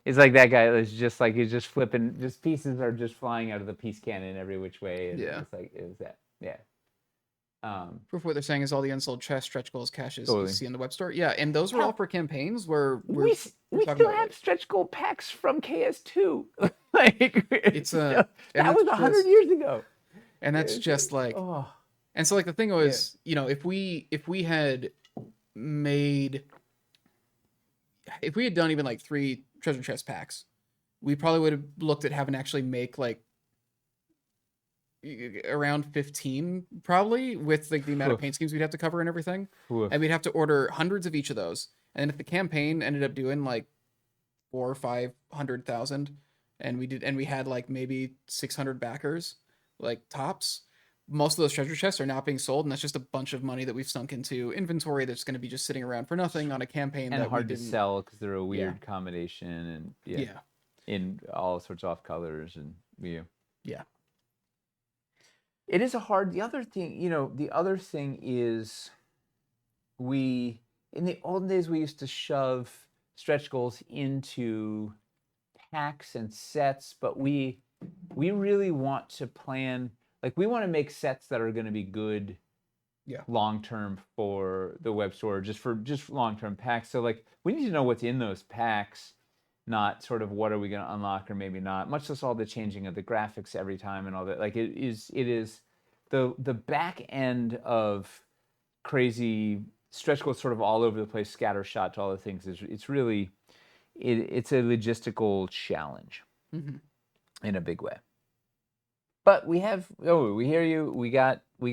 It's like that guy. It's just like he's just flipping. Just pieces are just flying out of the piece cannon every which way. And it was that. Yeah. Proof of what they're saying is all the unsold chest stretch goals caches totally. you see in the web store. Yeah, and those were all for campaigns where we still have stretch goal packs from KS2. Like that was 100 years ago. And that's just like, and so like the thing was, if we had done even like 3 treasure chest packs, we probably would have looked at having to actually make like around 15 probably, with like the amount of paint schemes we'd have to cover and everything. And we'd have to order hundreds of each of those. And if the campaign ended up doing like 400,000 or 500,000, and we had like maybe 600 backers, like tops, most of those treasure chests are not being sold, and that's just a bunch of money that we've sunk into inventory that's going to be just sitting around for nothing on a campaign And that we hard to didn't. sell because they're a Yeah. weird combination, and Yeah. in all sorts of off colors, and Yeah. it is a hard. The other thing, the other thing is we in the olden days we used to shove stretch goals into packs and sets, but we really want to plan, like, we want to make sets that are going to be good Yeah. long term for the web store, just long term packs. So like we need to know what's in those packs, not sort of what are we going to unlock or maybe not, much less all the changing of the graphics every time and all that. Like it is the back end of crazy stretch goals sort of all over the place, scattershot to all the things. It's really it's a logistical challenge in a big way. But we hear you. We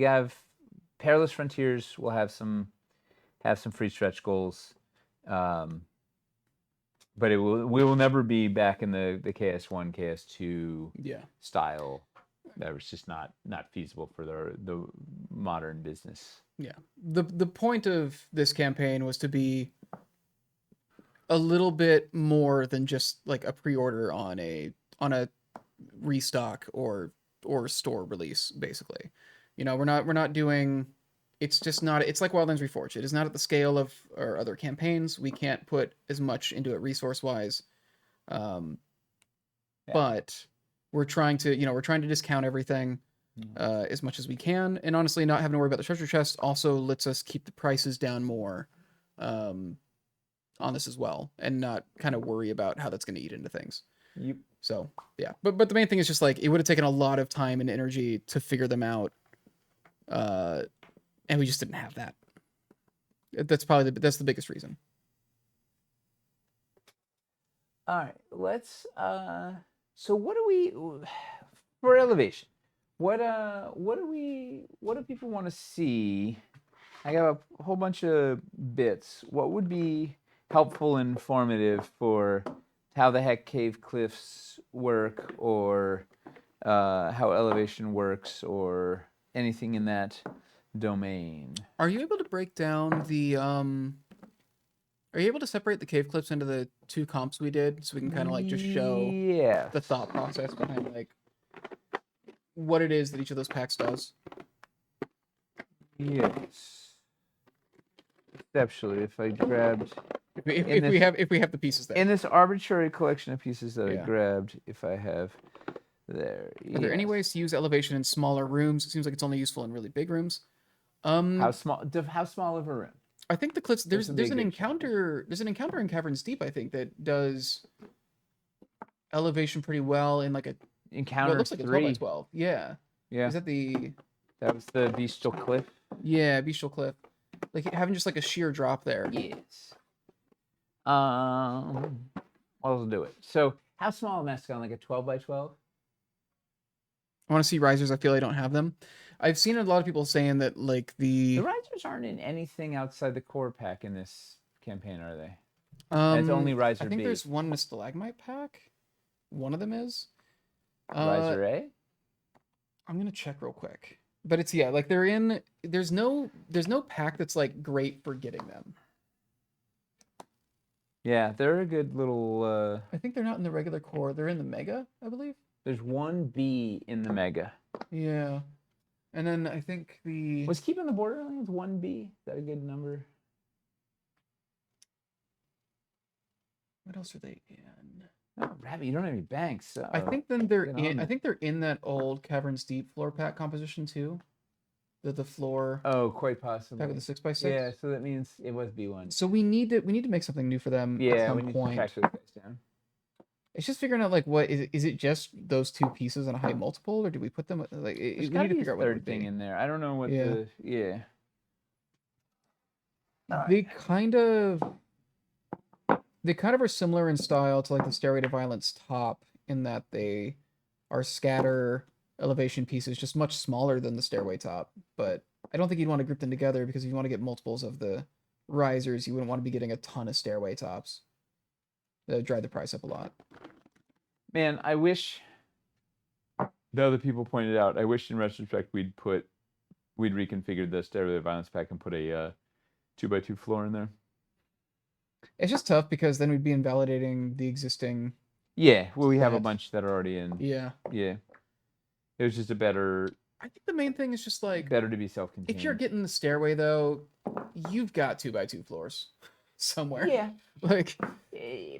have Perilous Frontiers. We'll have some free stretch goals. But we will never be back in the KS1, KS2 style. That was just not feasible for the modern business. Yeah. The point of this campaign was to be a little bit more than just like a pre-order on a restock or store release, basically. We're not doing, it's just not, it's like Wildlands Reforged. It is not at the scale of our other campaigns. We can't put as much into it resource wise. But we're trying to discount everything as much as we can. And honestly, not having to worry about the treasure chest also lets us keep the prices down more on this as well, and not kind of worry about how that's going to eat into things. So yeah, but the main thing is just like it would have taken a lot of time and energy to figure them out, and we just didn't have that. That's probably that's the biggest reason. All right, let's. So what do we for elevation? What do people want to see? I got a whole bunch of bits. What would be helpful and informative for how the heck cave cliffs work, or how elevation works, or anything in that domain? Are you able to break down the Are you able to separate the cave cliffs into the two comps we did, so we can kind of like just show the thought process behind like what it is that each of those packs does? Yes. Conceptually, if I grabbed if we have the pieces there. in this arbitrary collection of pieces that I grabbed, if I have there. Are there any ways to use elevation in smaller rooms? It seems like it's only useful in really big rooms. How small of a room? I think the cliffs there's an encounter in Caverns Deep, I think, that does elevation pretty well in like a encounter. It looks like 3. a 12x12. Yeah. Yeah. Is that that was the Bestial Cliff? Yeah, Bestial Cliff. Like having just like a sheer drop there. Yes. I'll do it. So how small a Mascon? Like a 12x12? I want to see risers. I feel I don't have them. I've seen a lot of people saying that like the risers aren't in anything outside the core pack in this campaign, are they? It's only riser I think B. there's one in a stalagmite pack. One of them is riser A. I'm gonna check real quick, but it's like they're in. There's no pack that's like great for getting them. Yeah, they're a good little. I think they're not in the regular core. They're in the mega, I believe. There's one B in the mega. Yeah. And then I think was Keeping the Borderlands 1B? Is that a good number? What else are they in? Oh, Rabbit, you don't have any banks. So I think then they're in. I think they're in that old Caverns Deep floor pack composition too. The floor. Oh, quite possibly. Pack with the 6x6. Yeah, so that means it was B1. So we need to make something new for them. Yeah, at some we need point. to factor the price down. It's just figuring out like what is it just those two pieces on a high multiple, or do we put them like we need to figure out what third thing in there. I don't know what They kind of are similar in style to like the Stairway to Violence top, in that they are scatter elevation pieces, just much smaller than the Stairway top. But I don't think you'd want to group them together, because if you want to get multiples of the risers, you wouldn't want to be getting a ton of Stairway tops. That would drive the price up a lot. Man, I wish The other people pointed out, I wish in retrospect we'd reconfigured the Stairway of Violence pack and put a 2x2 floor in there. It's just tough because then we'd be invalidating the existing. Yeah, well, we have a Set. bunch that are already in. Yeah. Yeah. It was just a better. I think the main thing is just like Better to be self-contained. if you're getting the stairway though, you've got 2x2 floors somewhere. Yeah. Like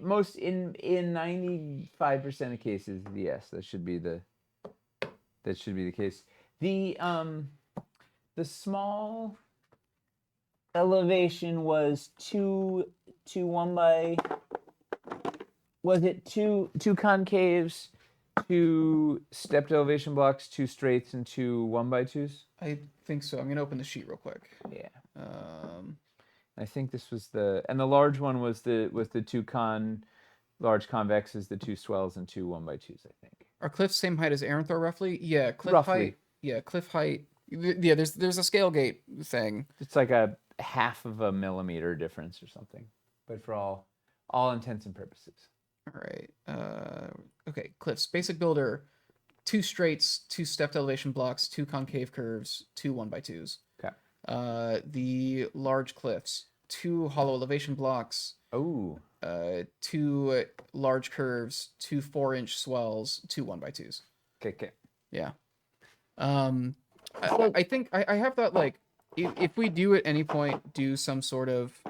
Most in 95% of cases, yes, that should be the case. The small elevation was two concaves, 2 stepped elevation blocks, 2 straights, and 2 1x2s? I think so. I'm gonna open the sheet real quick. Yeah. I think this was the large one was the large convexes, the 2 swells, and 2 1x2s, I think. Are cliffs same height as Aranthor roughly? Yeah, cliff Roughly. height. Yeah, cliff height. Yeah, there's a scale gate thing. It's like a half of a millimeter difference or something, but for all intents and purposes. All right. Okay, cliffs. Basic builder, 2 straights, 2 stepped elevation blocks, 2 concave curves, 2 1x2s. Okay. The large cliffs, 2 hollow elevation blocks. Oh. 2 large curves, 2 4-inch swells, 2 1x2s. Okay. Yeah. I think I have that like if we do at any point do some sort of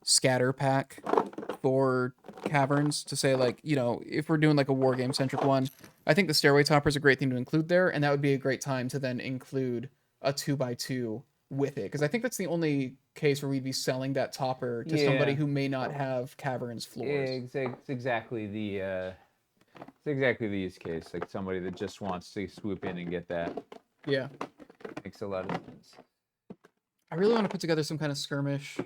scatter pack for Caverns to say like, you know, if we're doing like a war game centric one, I think the stairway topper is a great thing to include there, and that would be a great time to then include a 2x2 with it, because I think that's the only case where we'd be selling that topper to somebody who may not have Caverns floors. It's exactly the use case, like somebody that just wants to swoop in and get that. Yeah. Makes a lot of sense. I really want to put together some kind of skirmish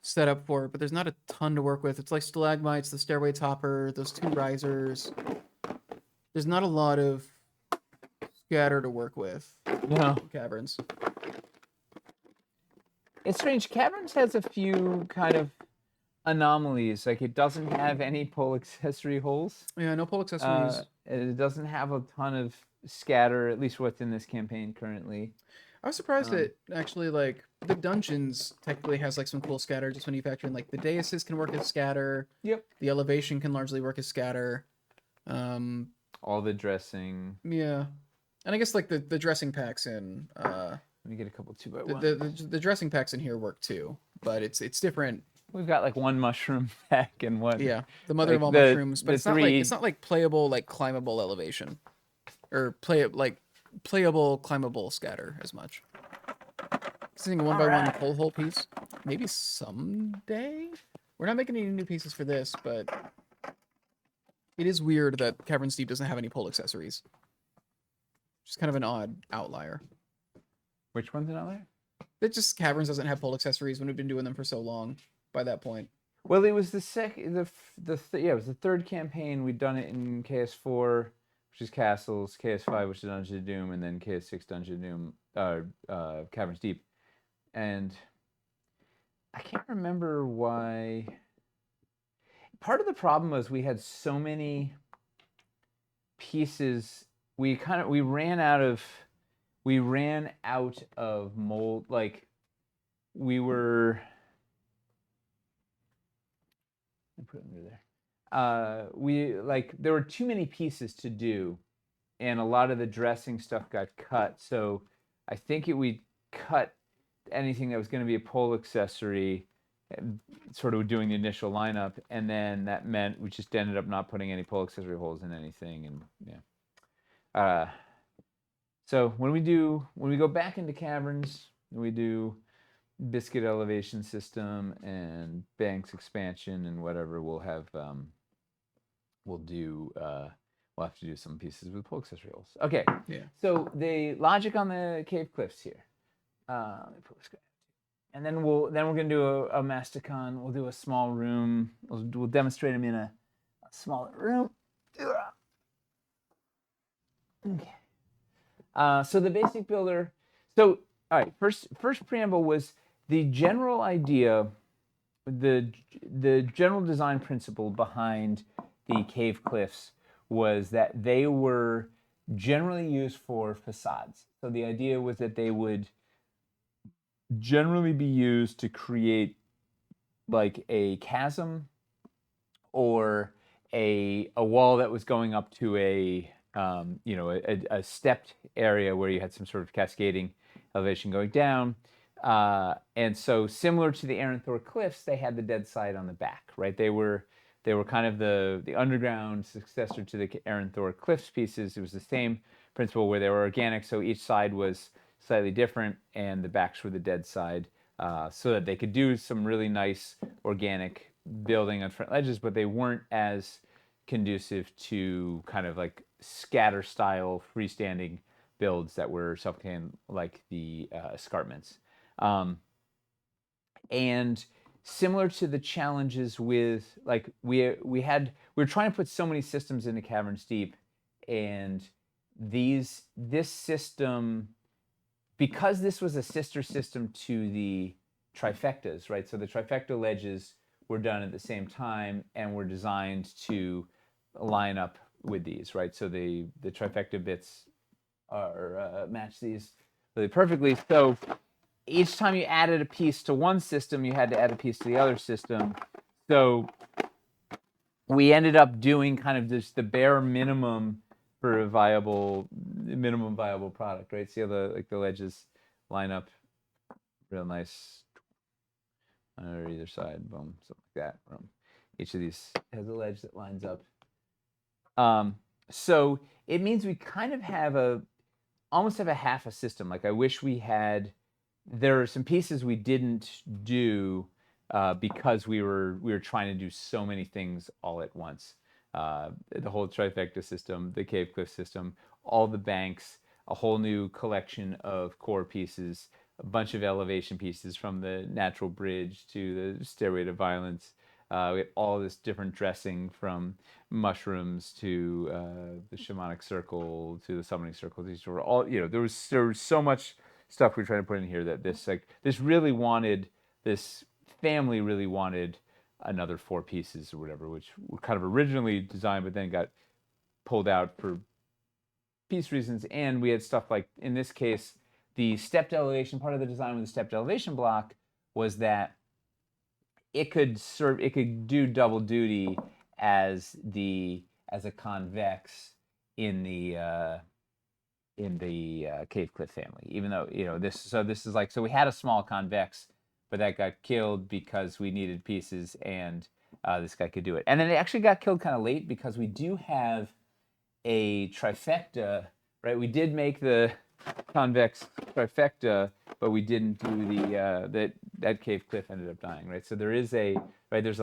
setup for it, but there's not a ton to work with. It's like stalagmites, the stairway topper, those 2 risers. There's not a lot of scatter to work with. No. Caverns. It's strange. Caverns has a few kind of anomalies. Like it doesn't have any pole accessory holes. Yeah, no pole accessories. It doesn't have a ton of scatter, at least what's in this campaign currently. I was surprised that actually like the dungeons technically has like some cool scatter just when you factor in like the daises can work as scatter. Yep. The elevation can largely work as scatter. All the dressing. Yeah. And I guess like the dressing packs in Let me get a couple 2x1. the dressing packs in here work too, but it's different. We've got like 1 mushroom pack and 1. Yeah, the mother of all mushrooms, but it's not like playable like climbable elevation, or playable climbable scatter as much. Seeing a 1x1 pole hole piece, maybe someday. We're not making any new pieces for this, but it is weird that Caverns Deep doesn't have any pole accessories. Just kind of an odd outlier. Which one's an outlier? It just Caverns doesn't have pole accessories when we've been doing them for so long. By that point, well, it was the it was the 3rd campaign. We'd done it in KS4, which is Castles, KS5, which is Dungeon of Doom, and then KS6 Dungeon of Doom, Caverns Deep. And I can't remember why. Part of the problem was we had so many pieces. We ran out of mold. Like we were. Put it under there. There were too many pieces to do, and a lot of the dressing stuff got cut. So I think we cut anything that was going to be a pole accessory, sort of doing the initial lineup, and then that meant we just ended up not putting any pole accessory holes in anything, and yeah. So when we go back into Caverns, we do biscuit elevation system and banks expansion and whatever, we'll have we'll have to do some pieces with pole accessory holes. Okay. Yeah. So the logic on the cave cliffs here. Let me pull this guy. And then we're gonna do a Masticon. We'll do a small room. We'll demonstrate them in a smaller room. Okay. So the basic builder. So all right. First preamble was the general idea, the general design principle behind the cave cliffs was that they were generally used for facades. So the idea was that they would generally be used to create like a chasm or a wall that was going up to a stepped area where you had some sort of cascading elevation going down. And so similar to the Aranthor Cliffs, they had the dead side on the back, right? They were kind of the underground successor to the Aranthor Cliffs pieces. It was the same principle where they were organic, so each side was slightly different, and the backs were the dead side, so that they could do some really nice organic building on front ledges, but they weren't as conducive to kind of like scatter style freestanding builds that were self-contained like the escarpments. And similar to the challenges with like we were trying to put so many systems into Caverns Deep, and this system, because this was a sister system to the trifectas, right? So the trifecta ledges were done at the same time and were designed to line up with these, right? So the trifecta bits are match these really perfectly. So each time you added a piece to one system, you had to add a piece to the other system. So we ended up doing kind of just the bare minimum for a minimum viable product, right? See how the ledges line up real nice on either side, boom, something like that. Boom. Each of these has a ledge that lines up. So it means we kind of almost have a half a system. Like I wish we had. There are some pieces we didn't do because we were trying to do so many things all at once. The whole trifecta system, the cave cliff system, all the banks, a whole new collection of core pieces, a bunch of elevation pieces from the natural bridge to the stairway to violence. We had all this different dressing from mushrooms to the shamanic circle to the summoning circle. These were all, there was so much stuff we were trying to put in here that this family really wanted another 4 pieces or whatever, which were kind of originally designed, but then got pulled out for piece reasons. And we had stuff like, in this case, the stepped elevation, part of the design with the stepped elevation block was that it could do double duty as a convex in the Cave Cliff family, even though this is like, so we had a small convex, but that got killed because we needed pieces, and this guy could do it. And then it actually got killed kind of late because we do have a trifecta, right? We did make the convex trifecta, but we didn't do that Cave Cliff ended up dying, right? So there's a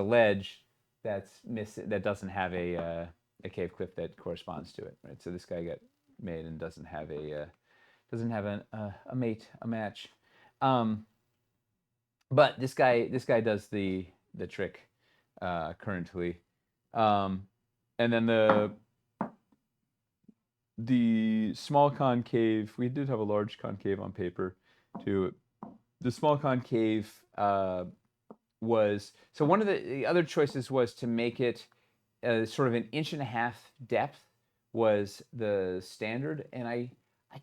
ledge that's missing, that doesn't have a Cave Cliff that corresponds to it, right? So this guy got made and doesn't have a match. But this guy does the trick currently. And then the small concave, we did have a large concave on paper too. The small concave was, so one of the other choices was to make it sort of 1.5 inches depth was the standard, and I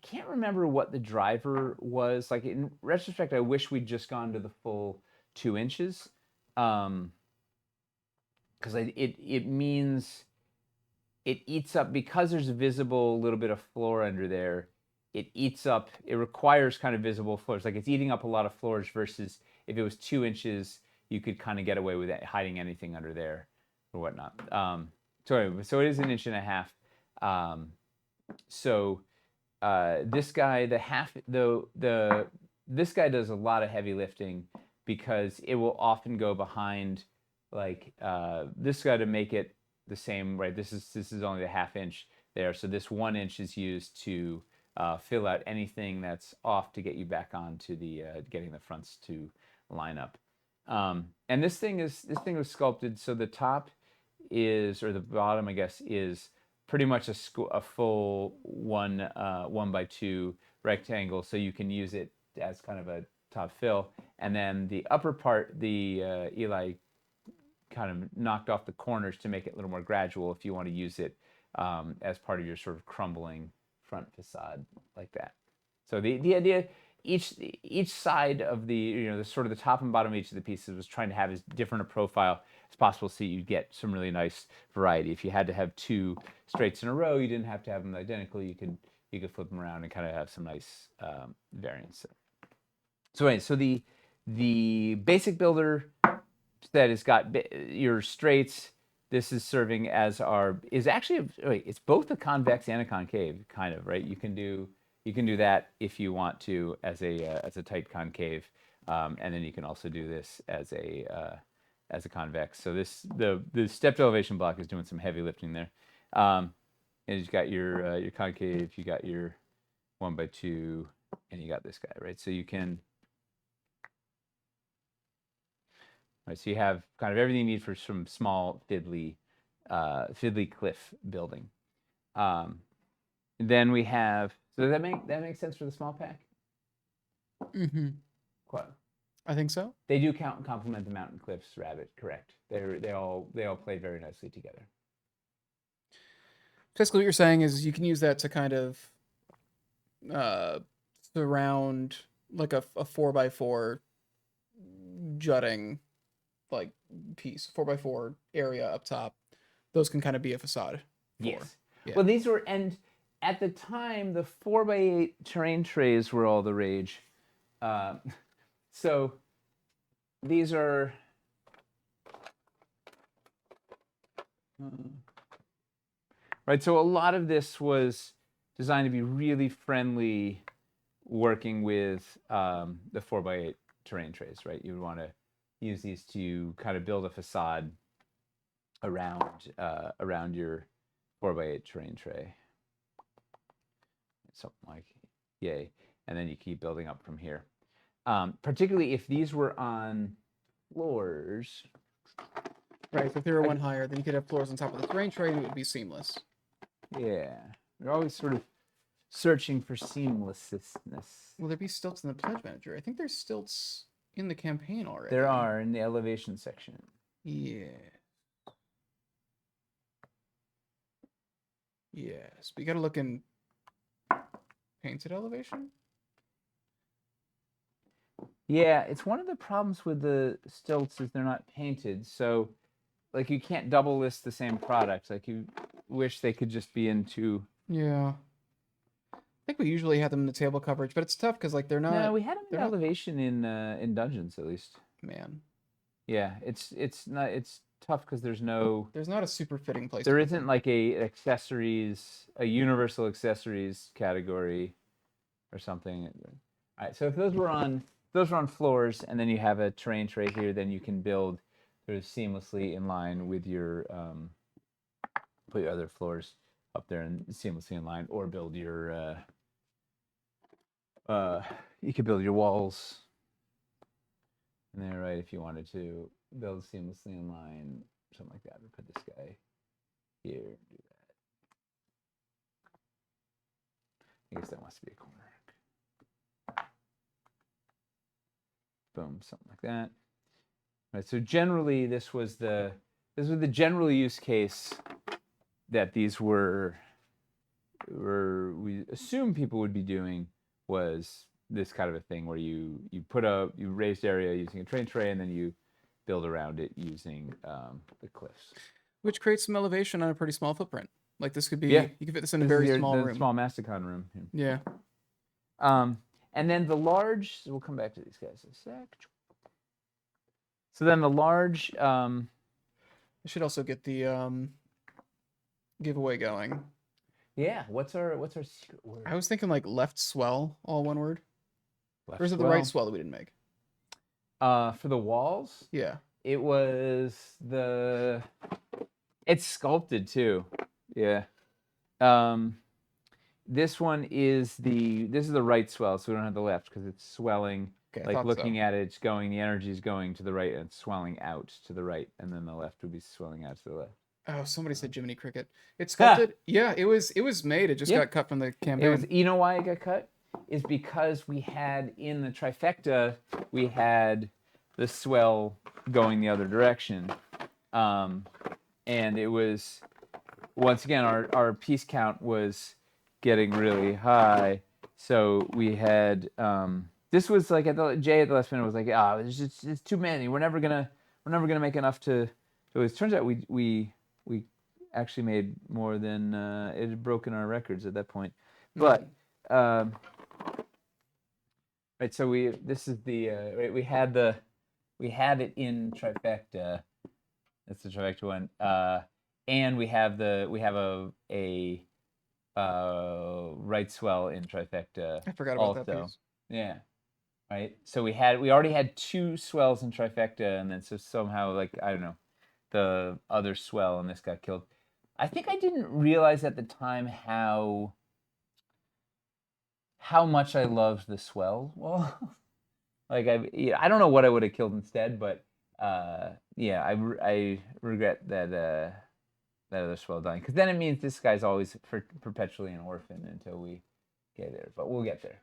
can't remember what the driver was. Like, in retrospect, I wish we'd just gone to the full 2 inches, because it means it eats up, because there's a visible little bit of floor under there. It requires kind of visible floors. Like, it's eating up a lot of floors versus if it was 2 inches, you could kind of get away with it, hiding anything under there or whatnot. So it is 1.5 inches. This guy, this guy does a lot of heavy lifting because it will often go behind, like this guy, to make it the same, right? This is only the 1/2 inch there, so this 1 inch is used to fill out anything that's off to get you back onto the getting the fronts to line up. And this thing was sculpted so the top is, or the bottom, I guess, is pretty much a full 1x2 rectangle, so you can use it as kind of a top fill. And then the upper part, the Eli kind of knocked off the corners to make it a little more gradual if you want to use it as part of your sort of crumbling front facade like that. So the idea, each side of the sort of the top and bottom of each of the pieces was trying to have as different a profile as possible, so you get some really nice variety. If you had to have two straights in a row, you didn't have to have them identical. You could flip them around and kind of have some nice variance. So anyway, so the basic builder that has got your straights. This is serving as it's both a convex and a concave, kind of, right? You can do that if you want to as a tight concave, and then you can also do this as a convex. So the stepped elevation block is doing some heavy lifting there. And you've got your concave, you got your 1x2, and you got this guy, right? So you can. Right, so you have kind of everything you need for some small fiddly cliff building. Then we have. So does that make sense for the small pack? Mm-hmm. What? I think so. They do count and complement the mountain cliffs, Rabbit. Correct. They all play very nicely together. Basically, what you're saying is you can use that to kind of surround like a 4x4 jutting like piece, 4x4 area up top. Those can kind of be a facade. Yes. Yeah. Well, these were, and at the time, the 4x8 terrain trays were all the rage. So these are. Right, so a lot of this was designed to be really friendly working with the 4x8 terrain trays, right? You would want to use these to kind of build a facade around your 4x8 terrain tray. Something like, yay. And then you keep building up from here. Particularly if these were on floors. Right, so if they were one higher, then you could have floors on top of the terrain tray and it would be seamless. Yeah. We're always sort of searching for seamlessness. Will there be stilts in the pledge manager? I think there's stilts in the campaign already. There are in the elevation section. Yeah. Yes, we gotta look in painted elevation. Yeah, it's one of the problems with the stilts is they're not painted. So, like, you can't double list the same product. Like, you wish they could just be into. Yeah. I think we usually have them in the table coverage, but it's tough because like they're not. No, we had them in elevation in Dungeons at least. Man. Yeah, it's tough because there's not a super fitting place. There isn't like a universal accessories category or something. All right, so if those were on floors and then you have a terrain tray here, then you can build sort of seamlessly in line with your put your other floors up there and seamlessly in line, or build your you could build your walls in there, right? If you wanted to build seamlessly in line, something like that. We put this guy here, do that. I guess that wants to be a corner. Boom, something like that. Right. So generally, this was the general use case that these were we assume people would be doing, was this kind of a thing where you raised area using a terrain tray and then you build around it using the cliffs, which creates some elevation on a pretty small footprint. Like this could be, you could fit this in a very small room, small Masticon room. Yeah. And then the large. So we'll come back to these guys in a sec. So then the large. I should also get the giveaway going. Yeah. What's our secret word? I was thinking like left swell, all one word. Or is it the right swell that we didn't make? For the walls? Yeah. It was it's sculpted too. Yeah. This one is the right swell, so we don't have the left because it's swelling. Okay, like looking at it, it's going, the energy is going to the right and it's swelling out to the right, and then the left would be swelling out to the left. Oh, somebody said Jiminy Cricket. It's sculpted. Yeah, it was made. It just got cut from the campaign. You know why it got cut? Is because we had in the trifecta, we had the swell going the other direction. And it was, once again, our piece count was getting really high. So we had this was like Jay at the last minute was like, it's too many. We're never gonna make enough to. So it turns out we actually made more than it had broken our records at that point. But right, so this is the right, we had it in trifecta. That's the trifecta one. And we have a right swell in trifecta. I forgot about that also. piece. Yeah. Right. So we already had 2 swells in trifecta, and then so somehow, like, I don't know, the other swell and this got killed. I think I didn't realize at the time how much I loved the swell. Well, like I don't know what I would have killed instead, but yeah, I regret that that other swell dying, because then it means this guy's always perpetually an orphan until we get there. But we'll get there.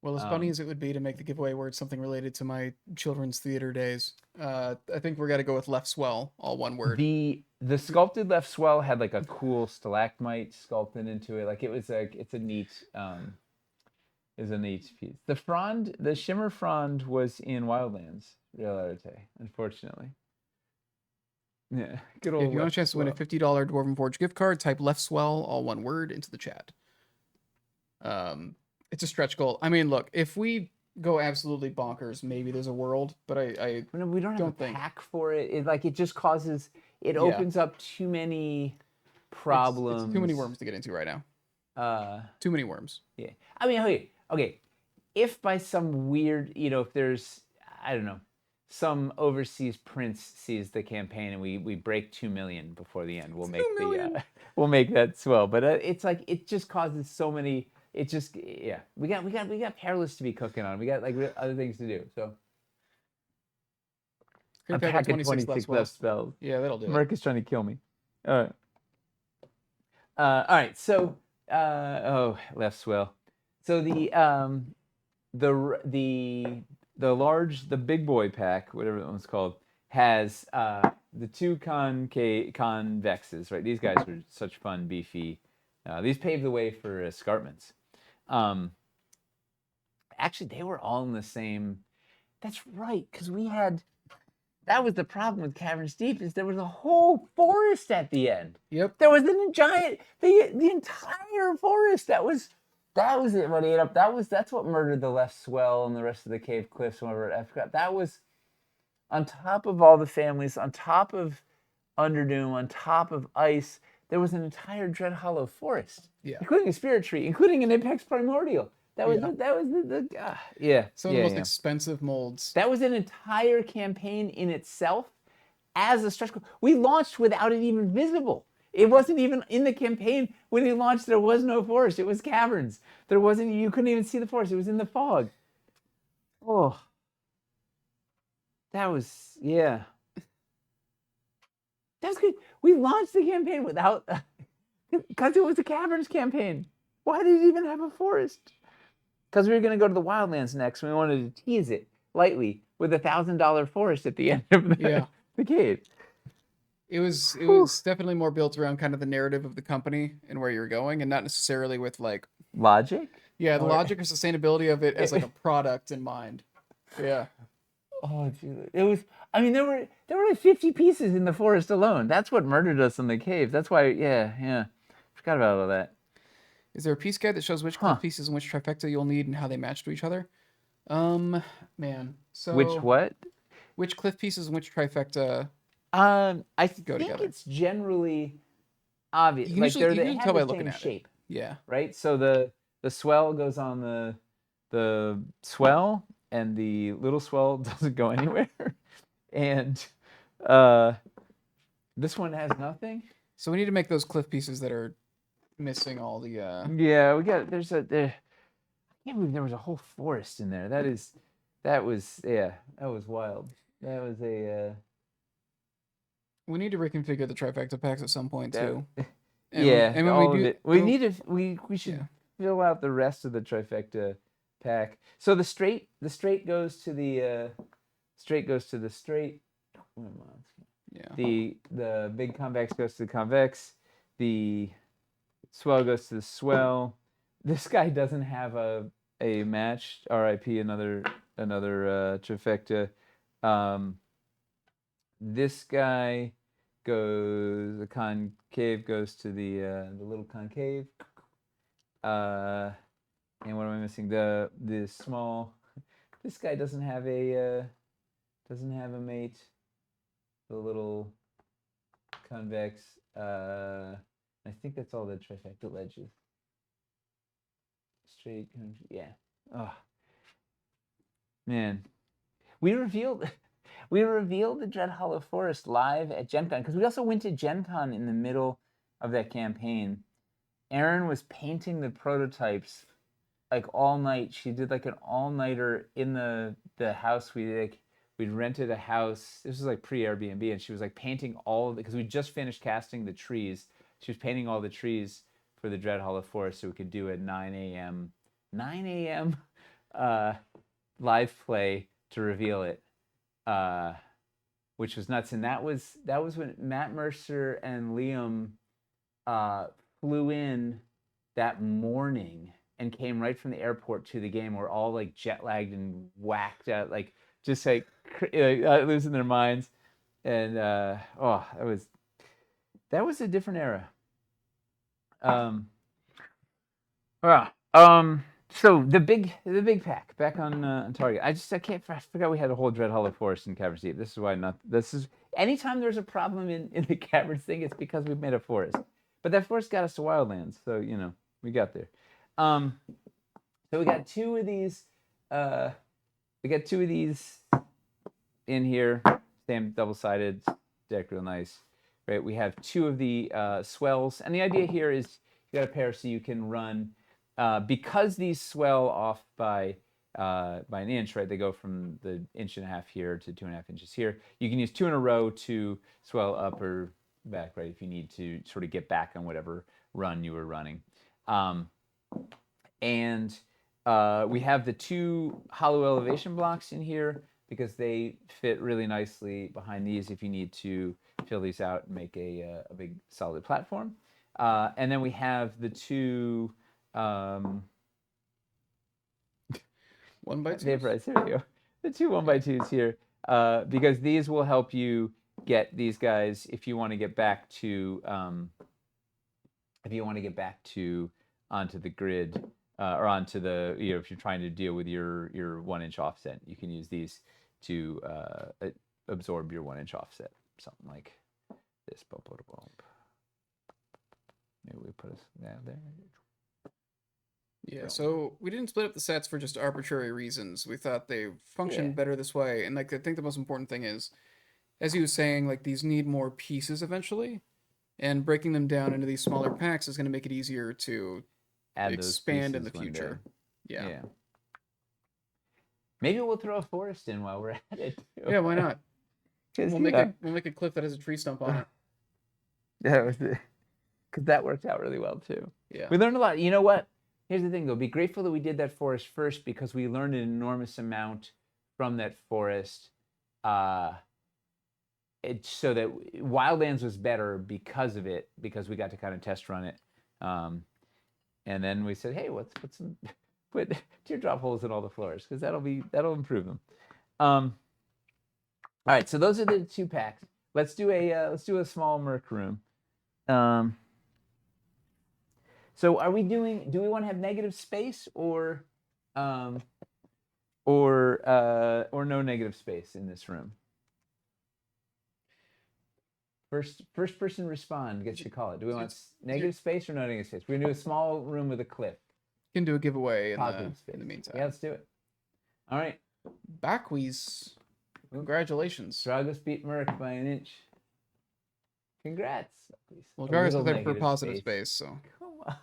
Well, as funny as it would be to make the giveaway word something related to my children's theater days, I think we're gonna go with left swell, all one word. The sculpted left swell had like a cool stalagmite sculpted into it. Like it's a neat piece. The frond, the shimmer frond, was in Wildlands Real Arete, unfortunately. Yeah, good old. If you want a chance to win a $50 Dwarven Forge gift card, type left swell, all one word, into the chat. It's a stretch goal. I mean, look, if we go absolutely bonkers, maybe there's a world, but we don't have a pack for it. It just causes, it opens up too many problems. It's too many worms to get into right now. Too many worms. Yeah. I mean, okay. If by some weird, if there's, I don't know, some overseas prince sees the campaign and we break 2 million before the end, we'll make that swell. But it's like, it just causes so many. It just, yeah, we got Perilous to be cooking on. We got like other things to do. So a pack of 26 left spells. Yeah, that'll do. Merc is trying to kill me. All right. So left swell. So the big boy pack, whatever that one's called, has the 2 convexes. Right, these guys are such fun, beefy. These paved the way for escarpments. Actually, they were all in the same. That's right, because that was the problem with Caverns Deep, is there was a whole forest at the end. Yep. There was the entire forest. That was it. What ate up. That's what murdered the left swell and the rest of the cave cliffs. Whatever. I forgot. That was on top of all the families, on top of Underdoom, on top of ice. There was an entire Dread Hollow forest, including a spirit tree, including an Apex Primordial. That was Some of the most expensive molds. That was an entire campaign in itself as a stretch goal. We launched without it even visible. It wasn't even in the campaign. When we launched, there was no forest. It was caverns. You couldn't even see the forest. It was in the fog. Oh. That was, yeah. That's good. We launched the campaign without, because it was a Caverns campaign. Why did it even have a forest? Because we were going to go to the Wildlands next, and we wanted to tease it lightly with $1,000 forest at the end of the cave. It was definitely more built around kind of the narrative of the company and where you're going, and not necessarily with like logic. Yeah, the logic or sustainability of it as like a product in mind. Yeah. Oh, dude. It was. I mean, there were like 50 pieces in the forest alone. That's what murdered us in the cave. That's why. Yeah. Forgot about all that. Is there a piece guide that shows which cliff pieces and which trifecta you'll need and how they match to each other? Man. So which what? Which cliff pieces and which trifecta? I think it's generally obvious. You like usually, they have the same shape. Yeah. Right. So the swell goes on the swell, and the little swell doesn't go anywhere. And this one has nothing. So we need to make those cliff pieces that are missing all the. Yeah, we got. I can't believe there was a whole forest in there. That was wild. That was a. We need to reconfigure the trifecta packs at some point too. And when we should fill out the rest of the trifecta pack. So the straight goes to the straight. Yeah. The big convex goes to the convex. The swell goes to the swell. this guy doesn't have a match. R.I.P. Another trifecta. This guy the concave goes to the little concave. And what am I missing? The small. This guy doesn't have a mate. The little convex. I think that's all the trifecta ledges. Straight, yeah. Oh, man, we revealed the Dread Hollow Forest live at Gen Con because we also went to Gen Con in the middle of that campaign. Erin was painting the prototypes like all night. She did like an all-nighter in the house. We'd rented a house. This was like pre-Airbnb, and she was like painting all because we just finished casting the trees. She was painting all the trees for the Dread Hollow Forest so we could do a 9 a.m. Live play to reveal it, which was nuts. And that was when Matt Mercer and Liam flew in that morning and came right from the airport to the game. We're all like jet lagged and whacked out, like just like losing their minds. And that was a different era. So the big pack back on Target. I forgot we had a whole Dread Hollow Forest in Caverns Deep. This is why anytime there's a problem in the Caverns thing, it's because we've made a forest. But that forest got us to Wildlands, so we got there. So we got two of these. In here, same double-sided deck, real nice. Right, we have two of the swells, and the idea here is you got a pair so you can run because these swell off by an inch. Right, they go from the 1.5 inches here to 2.5 inches here. You can use 2 in a row to swell up or back. Right, if you need to sort of get back on whatever run you were running. And we have the 2 hollow elevation blocks in here because they fit really nicely behind these if you need to fill these out and make a big solid platform. And then we have the 2 1x2s. There we go. The 2 1x2s here because these will help you get these guys if you want to get back to onto the grid or onto the if you're trying to deal with your 1-inch offset, you can use these to absorb your 1-inch offset, something like this. Maybe we put that there. Yeah, so we didn't split up the sets for just arbitrary reasons. We thought they functioned better this way, and like I think the most important thing is, as he was saying, like these need more pieces eventually, and breaking them down into these smaller packs is going to make it easier to expand in the future. Yeah. Maybe we'll throw a forest in while we're at it. Yeah, why not? We'll make a cliff that has a tree stump on it. Yeah, because that worked out really well too. Yeah, we learned a lot. You know what? Here's the thing, though. Be grateful that we did that forest first because we learned an enormous amount from that forest. So that Wildlands was better because of it, because we got to kind of test run it. And then we said, hey, put teardrop holes in all the floors because that'll improve them. All right, so those are the 2 packs. Let's do a small Merc room. So do we want to have negative space or no negative space in this room? First person respond gets to call it. Do we want negative space or no negative space? We're gonna do a small room with a cliff. You can do a giveaway in the meantime. Yeah, let's do it. All right. Backwees. Congratulations. Dragos beat Merc by 1 inch. Congrats. Well, Dragos is there for positive space, so. Come on.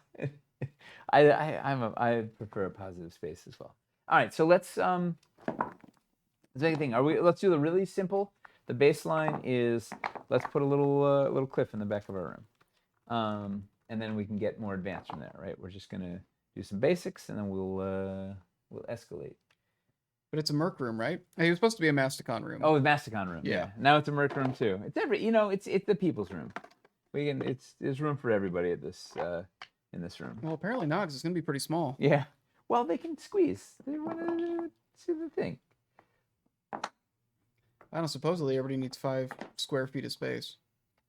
I prefer a positive space as well. All right, so let's make a thing. Let's do the really simple. The baseline is let's put a little cliff in the back of our room, and then we can get more advanced from there. Right? We're just gonna do some basics, and then we'll escalate. But it's a Merc room, right? It was supposed to be a Masticon room. Oh, Masticon room. Yeah. Now it's a Merc room too. It's it's the people's room. There's room for everybody at this in this room. Well, apparently not, because it's gonna be pretty small. Yeah. Well, they can squeeze. They want to see the thing. I don't. Supposedly, everybody needs 5 square feet of space.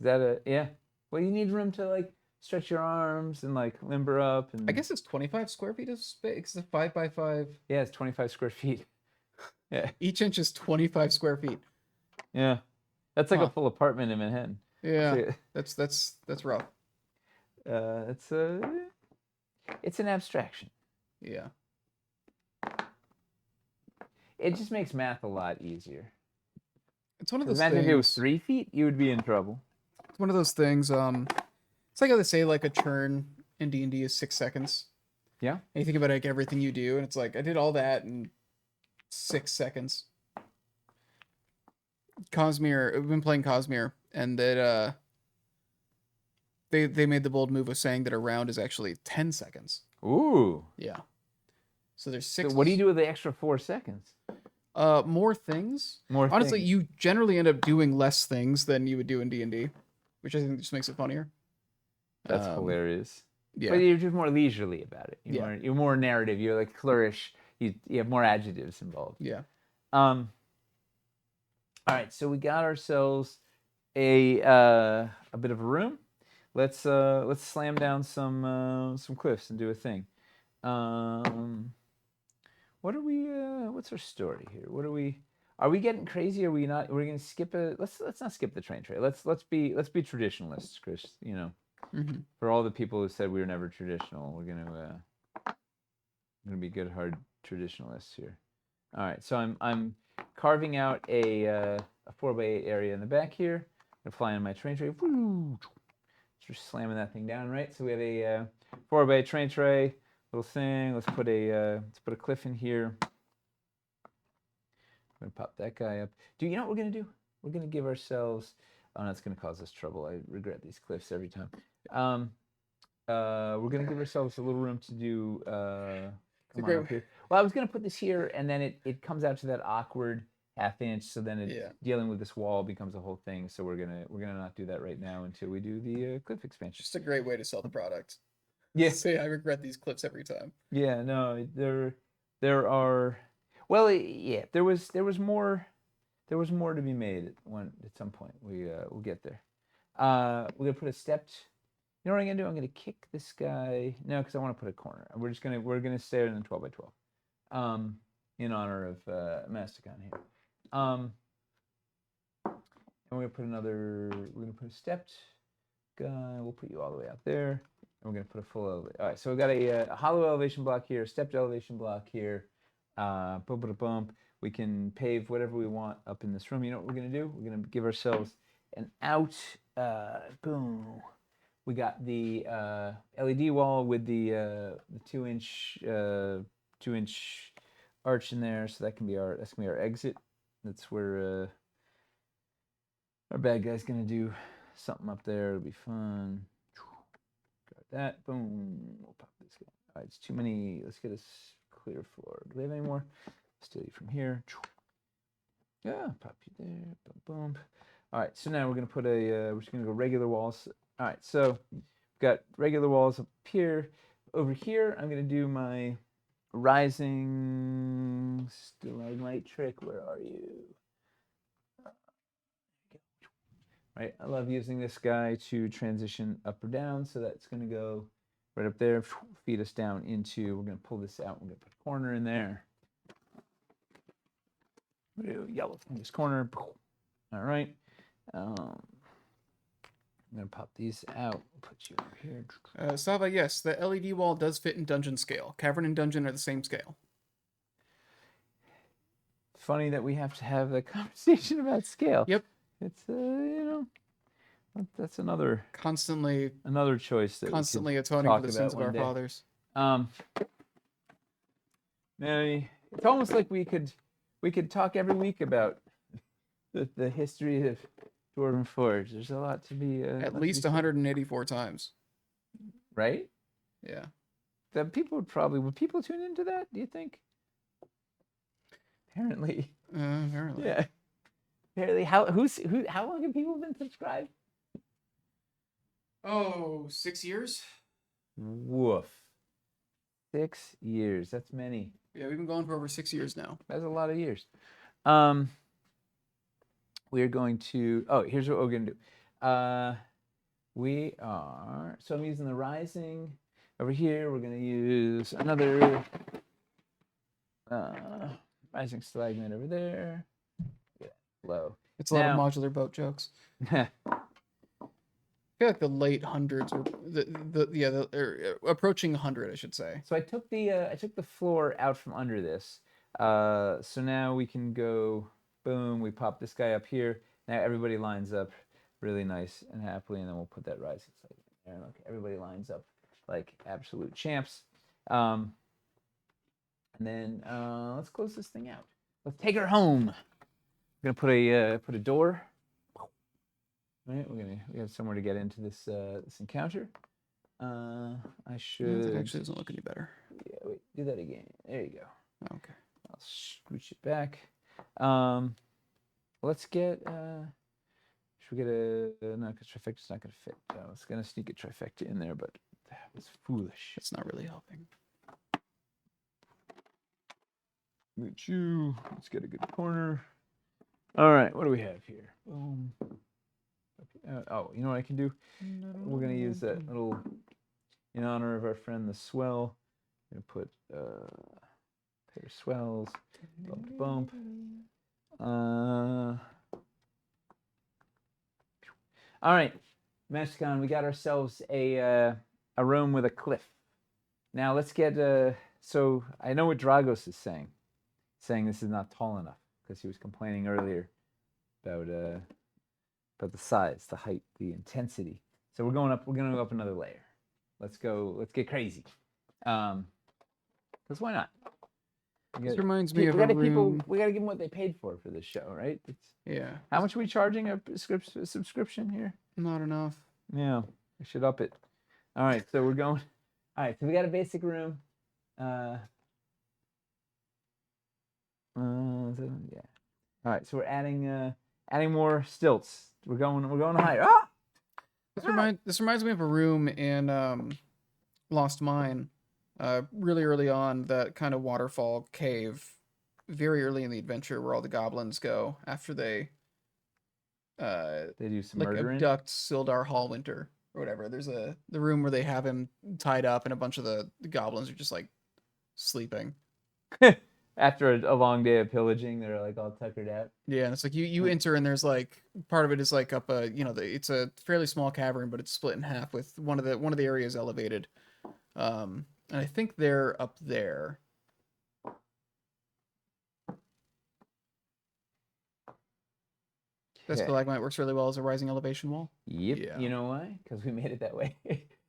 Is that a yeah? Well, you need room to like stretch your arms and like limber up and. I guess it's 25 square feet of space. It's a 5 by 5. Yeah, it's 25 square feet. Yeah. Each inch is 25 square feet. Yeah. That's like a Huh. full apartment in Manhattan. Yeah, So, that's rough. it's it's an abstraction. Yeah. It just makes math a lot easier. It's one of those Imagine if it was things. 3 feet, you would be in trouble. It's one of those things. It's like how they say like a turn in D&D is 6 seconds. Yeah. And you think about like everything you do, and it's like I did all that in 6 seconds. Cosmere, I've been playing Cosmere, and that they made the bold move of saying that a round is actually 10 seconds. Ooh. Yeah. So there's 6. So what do you do with the extra 4 seconds? More things. More Honestly, things. you generally end up doing less things than you would do in D&D, which I think just makes it funnier. That's hilarious. Yeah. But you're just more leisurely about it. Yeah. You're more narrative. You're like flourish. You have more adjectives involved. Yeah. All right, so we got ourselves a bit of a room. Let's slam down some cliffs and do a thing. What are we? What's our story here? What are we? Are we getting crazy? Are we not? We're gonna skip a. Let's not skip the train trail. Let's be traditionalists, Chris. You know, Mm-hmm. for all the people who said we were never traditional, we're gonna be good hard traditionalists here. All right, so I'm carving out a 4x8 area in the back here. I'm flying on my train tray. Just slamming that thing down, right? So we have a 4x8 train tray, little thing. Let's put a cliff in here. I'm gonna pop that guy up. You know what we're gonna do? We're gonna give ourselves. Oh, that's gonna cause us trouble. I regret these cliffs every time. We're gonna give ourselves a little room to do. Come on up here. Well, I was gonna put this here, and then it comes out to that awkward ½ inch. So then dealing with this wall becomes a whole thing. So we're gonna not do that right now until we do the cliff expansion. Just a great way to sell the product. Yeah. Say I regret these clips every time. Yeah. No. There are. Well, yeah. There was more. There was more to be made at some point. We'll get there. We're gonna put a stepped. You know what I'm gonna do? I'm gonna kick this guy. No, because I want to put a corner. We're gonna stay in the 12 by 12. In honor of Masticon here. And we're gonna put a stepped guy. We'll put you all the way out there. And we're gonna put a full elevation. All right, so we've got a hollow elevation block here, a stepped elevation block here. Bump. We can pave whatever we want up in this room. You know what we're gonna do? We're gonna give ourselves an out. Boom. We got the LED wall with the 2-inch arch in there, so that's gonna be our exit. That's where our bad guy's gonna do something up there. It'll be fun. Got that. Boom. We'll pop this guy. All right, it's too many. Let's get a clear floor. Do we have any more? Steal you from here. Yeah, pop you there. Boom, boom. All right, so now we're gonna put we're just gonna go regular walls. All right, so we've got regular walls up here. Over here, I'm gonna do my rising stalagmite trick. Where are you? Right, I love using this guy to transition up or down. So that's gonna go right up there, feed us down into. We're gonna pull this out. We're gonna put a corner in there. Yellow from this corner. All right. I'm gonna pop these out. Put you over here. Sava, yes, the LED wall does fit in dungeon scale. Cavern and dungeon are the same scale. Funny that we have to have a conversation about scale. Yep. It's that's another choice that constantly we atoning for the sins of our day. fathers. Man, it's almost like we could talk every week about the history of Dwarven Forge. There's a lot to be at least 184 times. Right? Yeah. That people would people tune into that, do you think? Apparently. Apparently. Yeah. Apparently, how long have people been subscribed? Oh, 6 years? Woof. 6 years. That's many. Yeah, we've been going for over 6 years now. That's a lot of years. We are going to. Oh, here's what we're going to do. We are. So I'm using the rising over here. We're going to use another rising stalagmite over there. Yeah, low. It's a lot of modular boat jokes. I feel like the late hundreds, or approaching 100, I should say. So I took the floor out from under this. So now we can go, boom, we pop this guy up here. Now everybody lines up really nice and happily, and then we'll put that rising stalagmite there. And look, everybody lines up like absolute champs. And then let's close this thing out. Let's take her home. We're gonna put a door. Right, we have somewhere to get into this this encounter. I should. It actually doesn't look any better. Yeah, wait, do that again. There you go. Okay. I'll scooch it back. Let's get. Should we get a? No, because trifecta's not gonna fit. I was gonna sneak a trifecta in there, but that was foolish. It's not really helping. Get you. Let's get a good corner. All right, what do we have here? Boom. Oh, you know what I can do? We're going to use that little, in honor of our friend the swell. I'm going to put pair of swells, bump. All right, Mexicon, we got ourselves a room with a cliff. Now let's get, so I know what Dragos is saying this is not tall enough, because he was complaining earlier about the size, the height, the intensity. So we're going to go up another layer. Let's get crazy. Because why not? This reminds me of a room. We gotta give them what they paid for this show, right? Yeah. How much are we charging a subscription here? Not enough. Yeah, we should up it. All right, so we're going. All right, so we got a basic room. Yeah. All right, so we're adding more stilts. We're going higher. Ah! This reminds me of a room in Lost Mine, really early on, that kind of waterfall cave, very early in the adventure, where all the goblins go after they do some like murdering. Abduct Sildar Hallwinter or whatever. There's the room where they have him tied up, and a bunch of the goblins are just like sleeping. After a long day of pillaging, they're like all tuckered out. Yeah, and it's like you enter, and there's like part of it is like up a it's a fairly small cavern, but it's split in half with one of the areas elevated. And I think they're up there. That stalagmite works really well as a rising elevation wall. Yep. Yeah. You know why? Because we made it that way.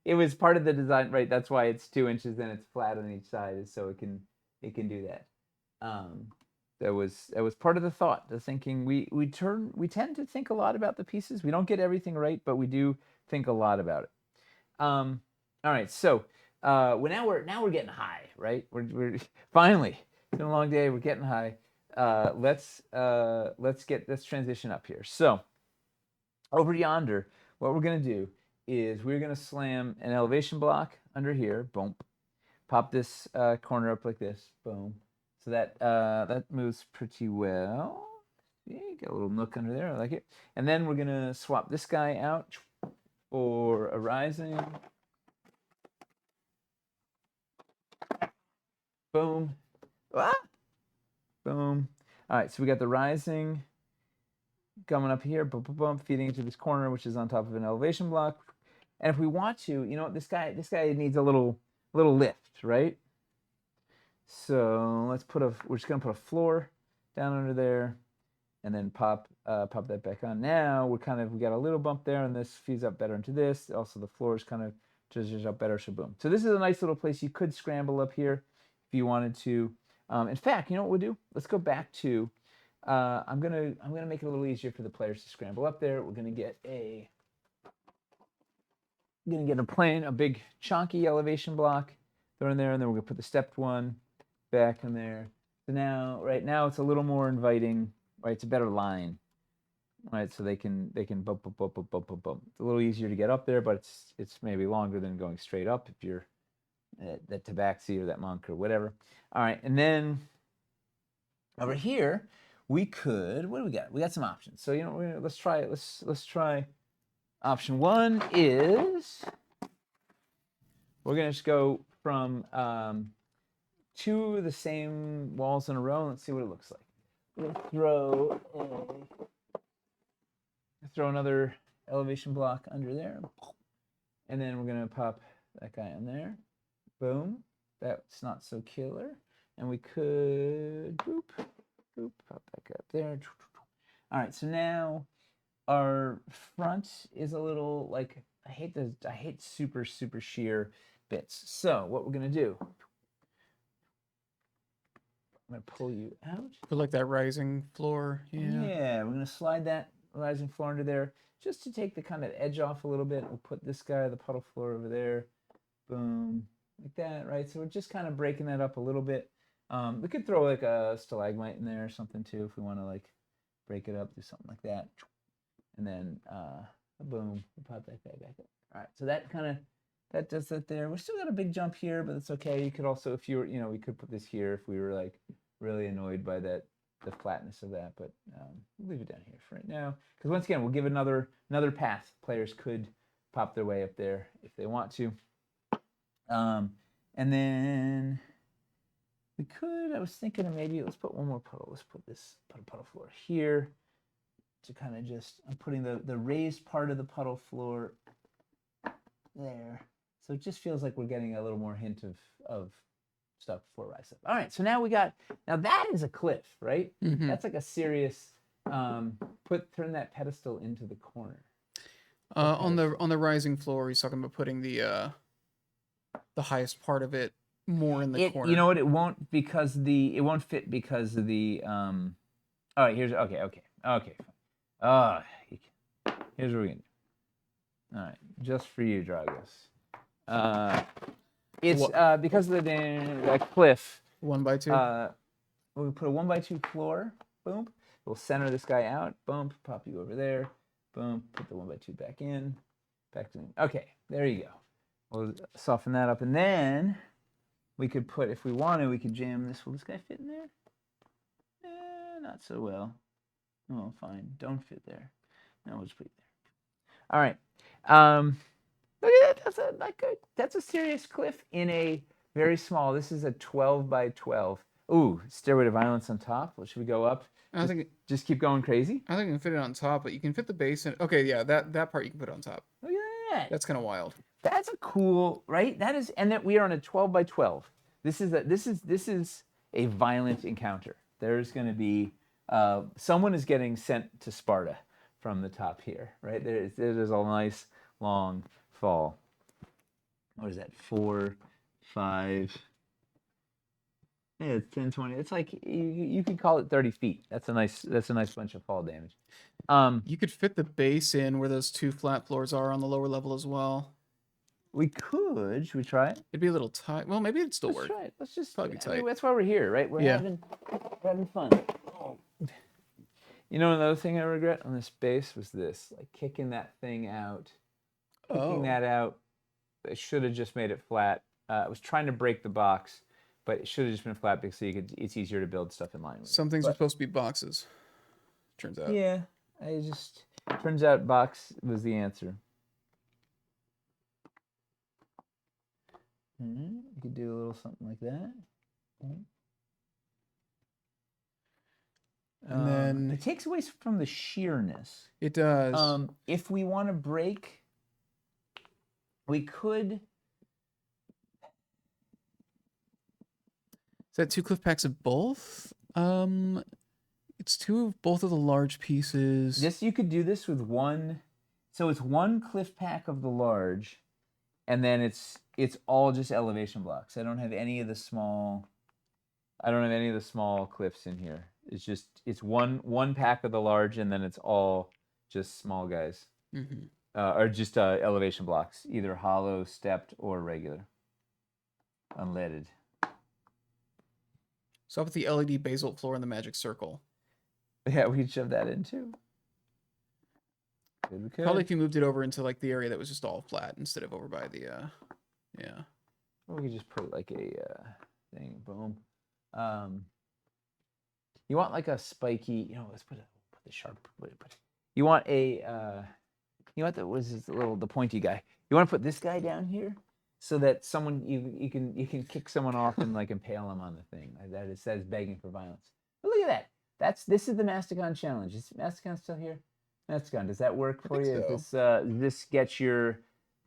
It was part of the design, right? That's why it's 2 inches and it's flat on each side, is so it can do that. That was part of the thought, the thinking. We tend to think a lot about the pieces. We don't get everything right, but we do think a lot about it. All right, so now we're getting high, right? We're finally, it's been a long day. We're getting high. Let's transition up here. So over yonder, what we're gonna do is we're gonna slam an elevation block under here. Boom. Pop this corner up like this. Boom. So that moves pretty well. See, got a little nook under there. I like it. And then we're gonna swap this guy out for a rising. Boom. Ah! Boom. All right, so we got the rising coming up here, boom, boom, boom, feeding into this corner, which is on top of an elevation block. And if we want to, this guy needs a little lift, right? So we're just gonna put a floor down under there, and then pop that back on. Now we got a little bump there, and this feeds up better into this. Also, the floor is kind of just up better, so boom. So this is a nice little place. You could scramble up here if you wanted to. In fact, you know what we'll do? Let's go back to. I'm gonna make it a little easier for the players to scramble up there. We're gonna get a big chunky elevation block, throw in there, and then we're gonna put the stepped one back in there. So right now it's a little more inviting, right? It's a better line. right? So they can bump, bump, bump, bump, bump, bump, bump. It's a little easier to get up there, but it's maybe longer than going straight up if you're that tabaxi or that monk or whatever. All right, and then over here we could, what do we got? We got some options. So let's try. Option one is we're gonna just go from two of the same walls in a row. Let's see what it looks like. We'll throw another elevation block under there, and then we're gonna pop that guy in there. Boom. That's not so killer. And we could boop, boop, pop back up there. All right, so now our front is a little like I hate super sheer bits. So what we're gonna do? I'm gonna pull you out. Put like that rising floor. Yeah. Yeah, we're gonna slide that rising floor under there just to take the kind of edge off a little bit. We'll put this guy, the puddle floor, over there. Boom, like that, right? So we're just kind of breaking that up a little bit. We could throw like a stalagmite in there or something too if we want to like break it up, do something like that. And then boom, we pop that guy back up. All right, so that does that there. We still got a big jump here, but it's okay. You could also, if you were, we could put this here if we were like really annoyed by the flatness of that, but we'll leave it down here for right now. Because once again, we'll give another path. Players could pop their way up there if they want to. And then we could, I was thinking of maybe, let's put one more puddle. Let's put this puddle floor here to kind of just, I'm putting the raised part of the puddle floor there. So it just feels like we're getting a little more hint of stuff before rise up. All right, so now that is a cliff, right? Mm-hmm. That's like a serious, turn that pedestal into the corner. On the rising floor, he's talking about putting the highest part of it more in the corner. You know what? It won't fit because of the. All right, here's okay. Fine. Here's what we're gonna do. All right, just for you, Dragos. It's because of that cliff. 1x2. We'll put a 1x2 floor. Boom. We'll center this guy out. Boom. Pop you over there. Boom. Put the 1x2 back in. Back to. Okay. There you go. We'll soften that up, and then we could put, if we wanted, we could jam this. Will this guy fit in there? Not so well. Oh, fine. Don't fit there. No, we'll just put it there. All right. Look at that. That's a serious cliff in a very small. This is a 12x12. Ooh, Stairway to Violence on top. Well, should we go up? Just keep going crazy. I think you can fit it on top, but you can fit the base in. Okay, yeah, that part you can put on top. Look at that. That's kind of wild. That's a cool, right? That is, and that we are on a 12x12. This is a violent encounter. There's going to be someone is getting sent to Sparta from the top here, right? There's a nice long fall. What is that? 4, 5. Yeah, it's 10, 20. It's like you could call it 30 feet. That's a nice bunch of fall damage. You could fit the base in where those two flat floors are on the lower level as well. We could. Should we try it? It'd be a little tight. Well, maybe it'd still work. Let's try it. Let's just probably be tight. That's why we're here, right? We're having fun. Another thing I regret on this base was this, like kicking that thing out. Kicking that out. I should have just made it flat. I was trying to break the box, but it should have just been flat because it's easier to build stuff in line with. Some things are supposed to be boxes. Turns out. Yeah, turns out box was the answer. You could do a little something like that. And then it takes away from the sheerness. It does. If we want to break, we could. Is that 2 cliff packs of both? It's 2 of both of the large pieces. You could do this with one. So it's 1 cliff pack of the large, and then it's all just elevation blocks. I don't have any of the small cliffs in here. It's one pack of the large, and then it's all just small guys. Mm-hmm. Or just elevation blocks, either hollow, stepped, or regular, unleaded. So up at the LED basalt floor in the magic circle. Yeah, we could shove that in too. We could. Probably if you moved it over into like the area that was just all flat instead of over by the yeah. Or we could just put like a thing. Boom. You want like a spiky. Let's put the sharp. You want a. You want what is this the pointy guy? You want to put this guy down here, so that someone you can kick someone off and like impale him on the thing. That is begging for violence. But look at that. This is the Masticon challenge. Is Masticon still here? Masticon, does that work for you? So. Does this get your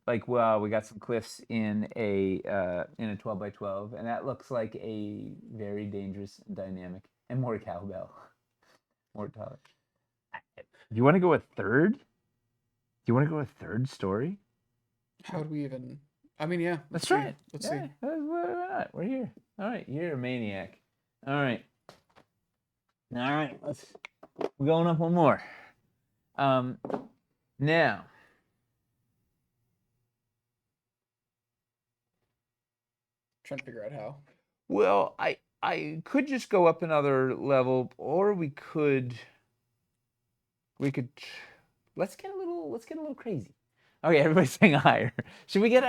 like? Well, we got some cliffs in a 12 by 12, and that looks like a very dangerous dynamic. And more cowbell, more taller. Do you want to go a third? Do you want to go a third story? How would we even? I mean, yeah. Let's try it. Let's see. Why not? We're here. All right, you're a maniac. All right. We're going up one more. Now. Trying to figure out how. Well, I could just go up another level, or we could. Let's get a little crazy. Okay, everybody's saying higher. Should I get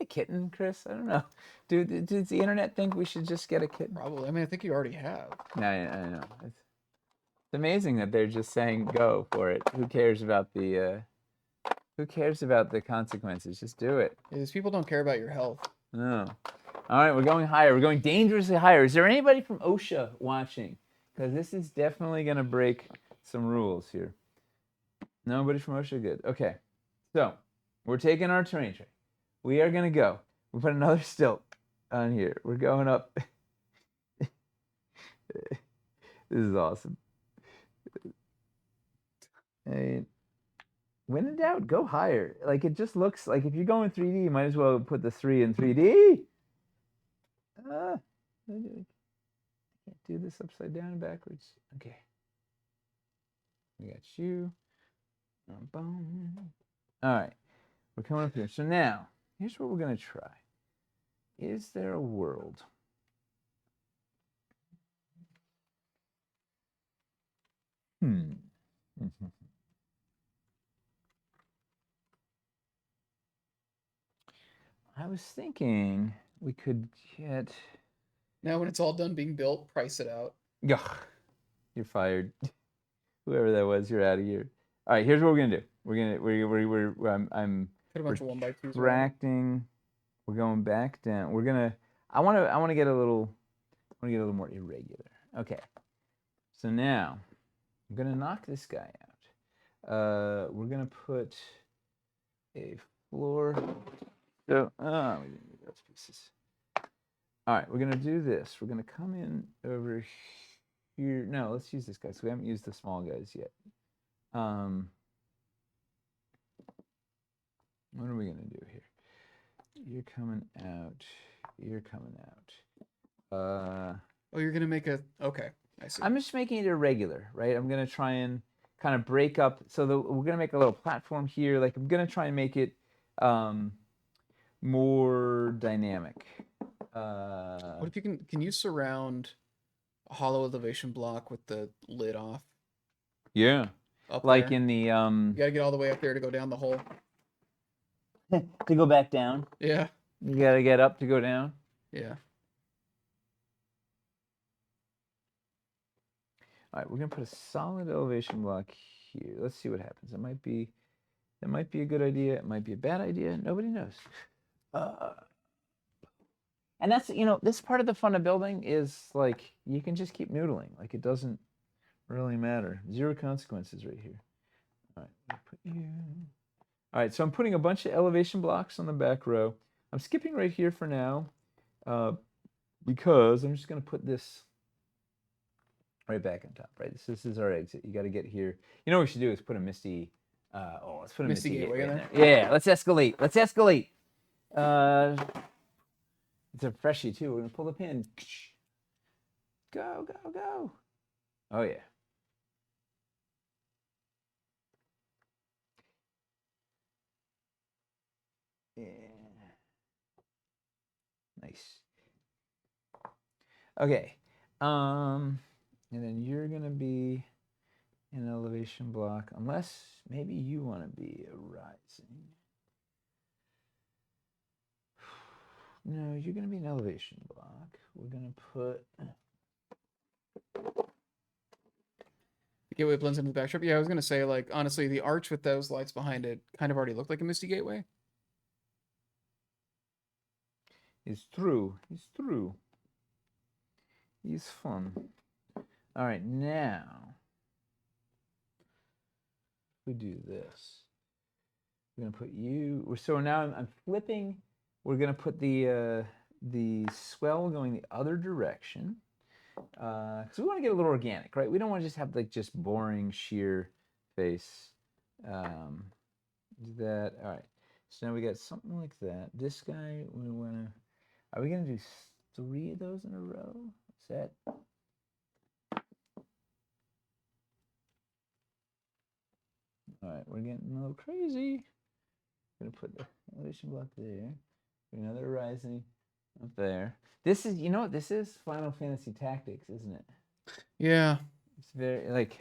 a kitten, Chris? I don't know. Does the internet think we should just get a kitten? Probably. I mean, I think you already have. I know. It's amazing that they're just saying go for it. Who cares about the consequences? Just do it. Yeah, these people don't care about your health. No. All right, we're going higher. We're going dangerously higher. Is there anybody from OSHA watching? Because this is definitely going to break some rules here. Nobody from OSHA? Good. Okay. So, we're taking our terrain tray. We are going to go. We put another stilt on here. We're going up. This is awesome. Hey, when in doubt, go higher. Like, it just looks like if you're going 3D, you might as well put the 3 in 3D. I can't do this upside down and backwards. Okay. We got you. Boom. All right. We're coming up here. So now, here's what we're going to try. Is there a world? I was thinking we could get. Now, when it's all done being built, price it out. Ugh, you're fired. Whoever that was, you're out of here. All right, here's what we're gonna do. I'm Put a bunch of 1x2s. retracting. We're going back down. I want to get a little more irregular. Okay. So now I'm gonna knock this guy out. We're gonna put a floor. So we didn't need those pieces. All right, we're gonna do this. We're gonna come in over here. No, let's use this guy. So we haven't used the small guys yet. What are we gonna do here? You're coming out. You're coming out. Oh, you're gonna make a. Okay, I see. I'm just making it irregular, right? I'm gonna try and kind of break up. So we're gonna make a little platform here. Like I'm gonna try and make it more dynamic. What if you can you surround a hollow elevation block with the lid off? Yeah. Up like there? in the You gotta get all the way up there to go down the hole. to go back down. Yeah. You gotta get up to go down. Yeah. All right, we're gonna put a solid elevation block here. Let's see what happens. That might be a good idea. It might be a bad idea. Nobody knows. And that's this part of the fun of building is like you can just keep noodling. Like it doesn't really matter. Zero consequences right here. All right, put you. All right, so I'm putting a bunch of elevation blocks on the back row. I'm skipping right here for now because I'm just going to put this right back on top, right? This is our exit. You got to get here. You know what we should do is put a Misty, let's put a Misty gateway in there. Yeah, let's escalate. Let's escalate. It's a freshie too. We're going to pull the pin. Go, go, go. Oh, yeah. Yeah. Nice. Okay. And then you're gonna be an elevation block, unless maybe you want to be a rising. No, you're going to be an elevation block. We're going to put... The gateway blends into the backdrop. Yeah, I was gonna say, like, honestly, the arch with those lights behind it kind of already looked like a Misty Gateway. It's true. It's true. He's fun. All right, now we do this. We're gonna put you. So now I'm flipping. We're gonna put the swell going the other direction. Because we want to get a little organic, right? We don't want to just have like just boring sheer face. Do that. All right. So now we got something like that. This guy, we want to. Are we gonna do 3 of those in a row? Is that? All right, we're getting a little crazy. We're gonna put the elevation block there. Another rising up there. This is, you know what this is? Final Fantasy Tactics, isn't it? Yeah, It's very like.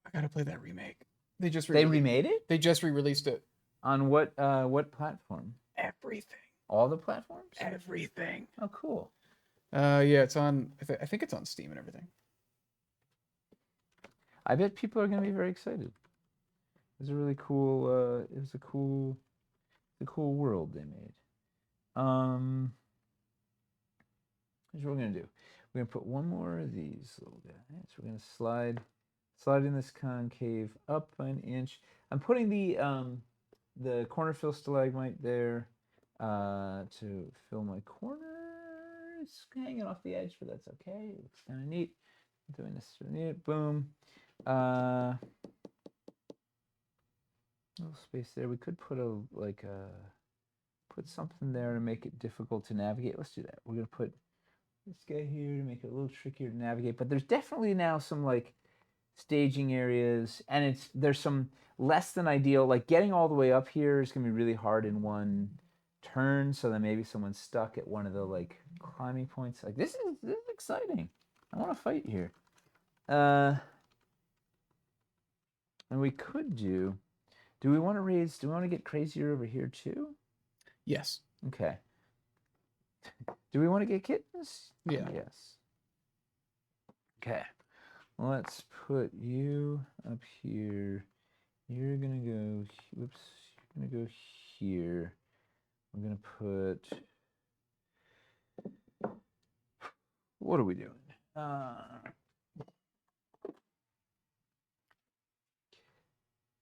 I gotta play that remake. They just They remade it? They just re-released it. On what platform? Everything. All the platforms? Everything. Oh, cool. Yeah, it's on. I think it's on Steam and everything. I bet people are gonna be very excited. It was a really cool. It was a cool world they made. Here's what we're gonna do. We're gonna put one more of these little guys. We're gonna slide in this concave up an inch. I'm putting the corner fill stalagmite there to fill my corner. It's hanging off the edge, but that's okay. It's kind of neat. I'm doing this neat. Boom. Little space there. We could put put something there to make it difficult to navigate. Let's do that. We're gonna put this guy here to make it a little trickier to navigate. But there's definitely now some like staging areas, and there's some less than ideal. Like getting all the way up here is gonna be really hard in one turn. So then maybe someone's stuck at one of the like climbing points. Like this is exciting. I want to fight here. And we could do. Do we want to get crazier over here too? Yes. Okay. Do we want to get kittens? Yeah. Yes. Okay. Let's put you up here. You're gonna go. Whoops. You're gonna go here. We're gonna put. What are we doing? All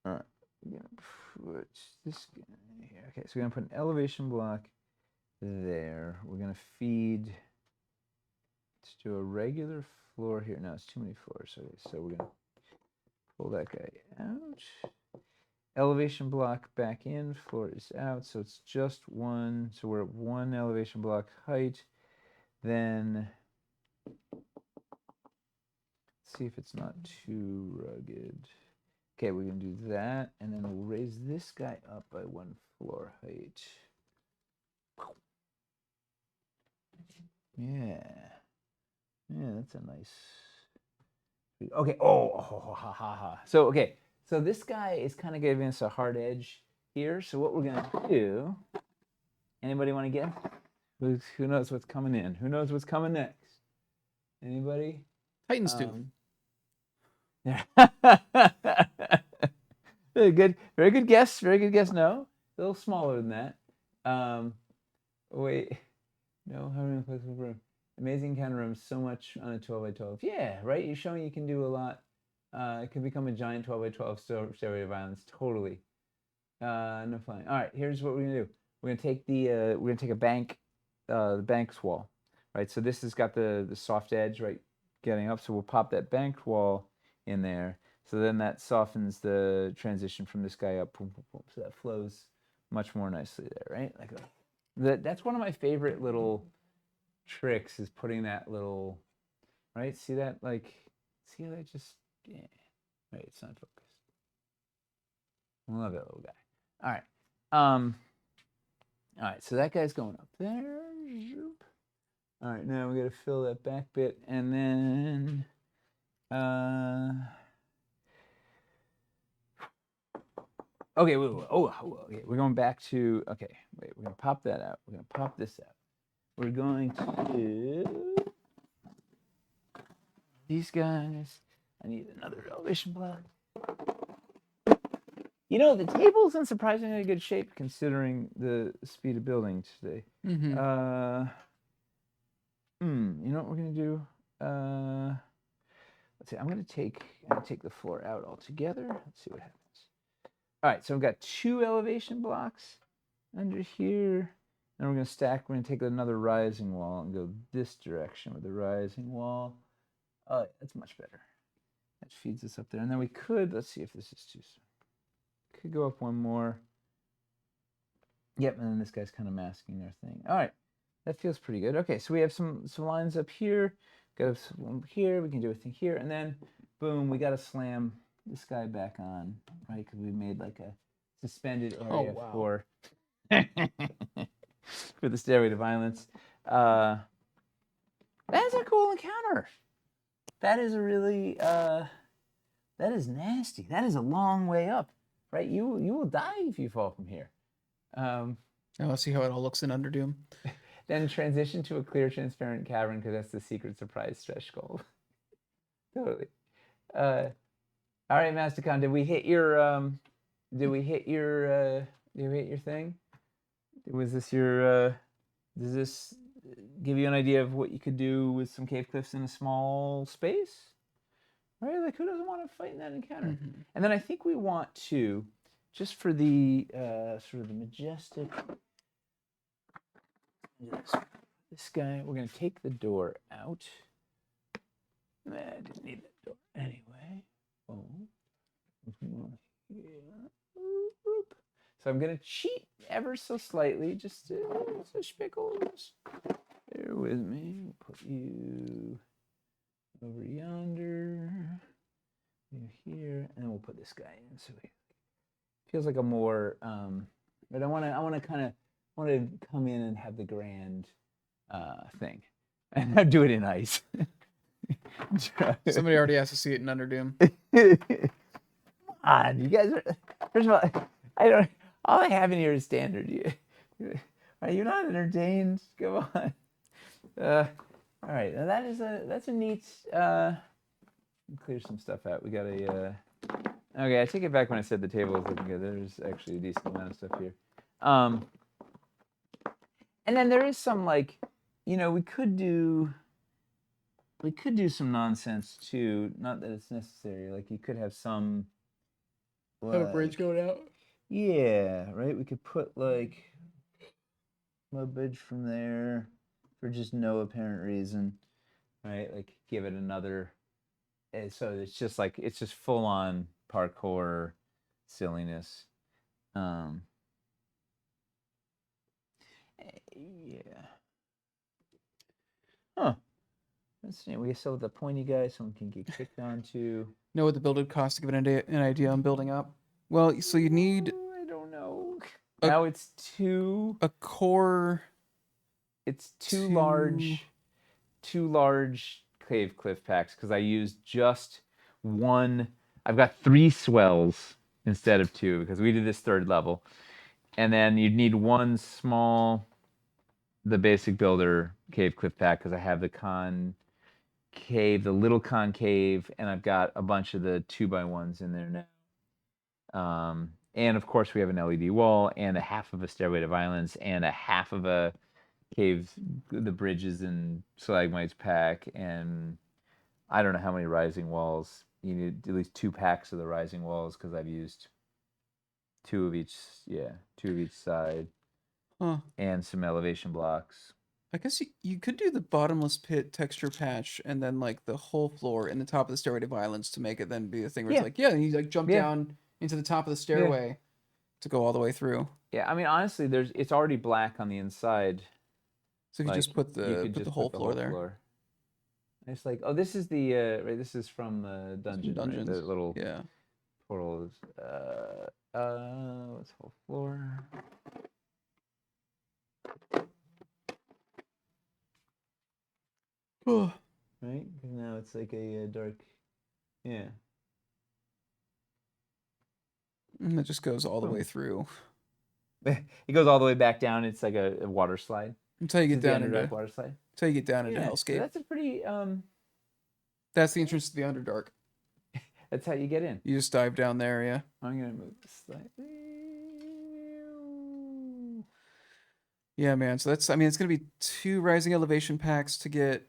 right. We're gonna put this guy here. Okay, so we're gonna put an elevation block there. We're gonna feed. Let's do a regular floor here. No, it's too many floors. Okay, so we're gonna pull that guy out. Elevation block back in. Floor is out. So it's just one. So we're at 1 elevation block height. Then let's see if it's not too rugged. Okay, we're gonna do that, and then we'll raise this guy up by 1 floor height. Yeah. Yeah, that's a nice. Okay. Oh, ha ha ha. So okay. So this guy is kind of giving us a hard edge here. So what we're gonna do? Anybody want to guess? Who knows what's coming in? Who knows what's coming next? Anybody? Titan's Tooth. Yeah. Very good. Very good guess. Very good guess. No, a little smaller than that. Wait. No, how many places room? Amazing counter room. So much on a 12x12. Yeah, right. You're showing you can do a lot. It can become a giant 12x12 stairway of islands. Totally. No fun. All right. Here's what we're gonna do. We're gonna take a bank, the bank's wall, right? So this has got the soft edge, right, getting up. So we'll pop that bank wall in there. So then that softens the transition from this guy up. Boom, boom, boom. So that flows much more nicely there, right? Like that's one of my favorite little tricks is putting that little, right? See that, like, see how that just, yeah. Right, it's not focused. I love that little guy. All right. All right, so that guy's going up there. All right, now we got to fill that back bit, and then Okay, wait. Oh, okay. We're going back to. Okay, wait. We're gonna pop that out. We're gonna pop this out. We're going to these guys. I need another elevation block. You know, the table's in surprisingly good shape considering the speed of building today. Mm-hmm. You know what we're gonna do? Let's see. I'm gonna take the floor out altogether. Let's see what happens. All right, so I've got 2 elevation blocks under here. Then we're gonna stack. We're gonna take another rising wall and go this direction with the rising wall. Oh, that's much better. That feeds us up there. And then we could, let's see if this is too soon. Could go up one more. Yep, and then this guy's kind of masking our thing. All right, that feels pretty good. Okay, so we have some lines up here. Got some here. We can do a thing here, and then boom, we got to slam this guy back on, right? Because we made like a suspended area for for the Stairway to Violence. That's a cool encounter. That is a really that is nasty. That is a long way up, right? You will die if you fall from here. Now let's see how it all looks in Underdoom. Then transition to a clear, transparent cavern because that's the secret surprise stretch goal. Totally. All right, Masticon, did we hit your thing? Was this your does this give you an idea of what you could do with some cave cliffs in a small space? Right? Like, who doesn't want to fight in that encounter? Mm-hmm. And then I think we want to, just for the sort of the majestic, this guy, we're going to take the door out. I didn't need that door anyway. Oh. So I'm going to cheat ever so slightly, just spickles. Bear with me. We'll put you over yonder. Here, and then we'll put this guy in. So it feels like a more, but I want to come in and have the grand thing, and I do it in ice. Somebody already has to see it in Underdoom. Come on, you guys are. First of all, I don't. All I have in here is standard. Are you not entertained? Come on. All right, now that's a neat. Clear some stuff out. We got a. Okay, I take it back when I said the table is looking good. There's actually a decent amount of stuff here. And then there is some like, we could do some nonsense too. Not that it's necessary. Like you could have some. Have a bridge going out. Yeah, right. We could put like a bridge from there for just no apparent reason, right? Like give it another. So it's just full on parkour silliness. Yeah. Huh. That's neat. We still have the pointy guy someone can get kicked onto. Know what the build would cost to give an idea on building up? Well, so you need. I don't know. Now it's a core. It's two large cave cliff packs because I used just one. I've got 3 swells instead of 2 because we did this 3rd level, and then you'd need one small, the basic builder cave cliff pack because I have the little concave, and I've got a bunch of the 2x1s in there now. And of course we have an LED wall and a half of a Stairway to Violence and a half of a cave, the bridges and stalagmites pack, and I don't know how many rising walls. You need at least 2 packs of the rising walls because I've used 2 of each side. Huh. And some elevation blocks. I guess you could do the bottomless pit texture patch and then like the whole floor in the top of the Stairway to Violence to make it then be a thing where it's like, and you like jump down into the top of the stairway to go all the way through. Yeah, I mean honestly, it's already black on the inside. So you just put the whole floor there. It's like, oh, this is the right. This is from the dungeon, Dungeons. Right? The little portals. What's whole floor? Right? Because now it's like a dark, And it just goes all the way through. It goes all the way back down. It's like a water slide. Until you This get is the down into Underdark water slide. Yeah, Hellscape. that's a pretty That's the entrance to the Underdark. that's how you get in. You just dive down there, yeah. I'm gonna move this slightly. Yeah, man. So that's, I mean, it's gonna be 2 rising elevation packs to get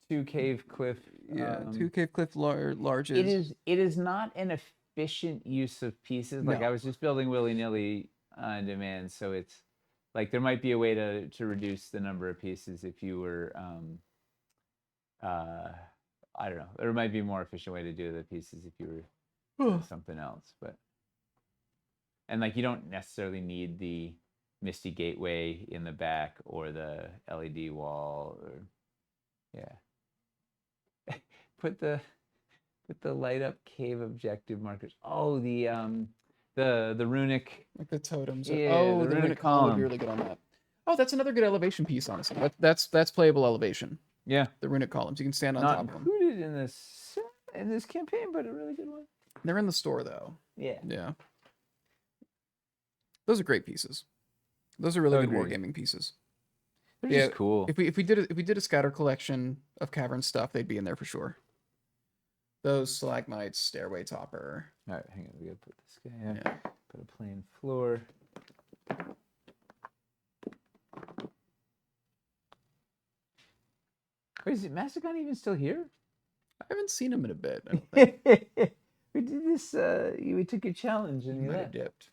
2 cave cliff. 2 cave cliff larges. It is not an efficient use of pieces. Like No. I was just building willy-nilly on demand, so it's like there might be a way to reduce the number of pieces if you were I don't know. There might be a more efficient way to do the pieces if you were doing something else, but and like you don't necessarily need the Misty Gateway in the back or the LED wall or yeah. Put the light up cave objective markers. Oh, the runic. Like the totems. Yeah, Oh, the the runic runic column would be column. really good on that. Oh, that's another good elevation piece, honestly. That's playable elevation. Yeah. The runic columns. You can stand on Not top of them. included in this campaign, but a really good one. They're in the store though. Yeah. Yeah. Those are great pieces. Those are really good Agreed. wargaming pieces. They're Yeah, just cool. If we did a scatter collection of cavern stuff, they'd be in there for sure. Those stalagmites, stairway topper. All right, hang on. We gotta put this guy in. Yeah. Put a plain floor. Wait, is it Massacon even still here? I haven't seen him in a bit. I don't think. We did this. We took your challenge and He you might have left. dipped.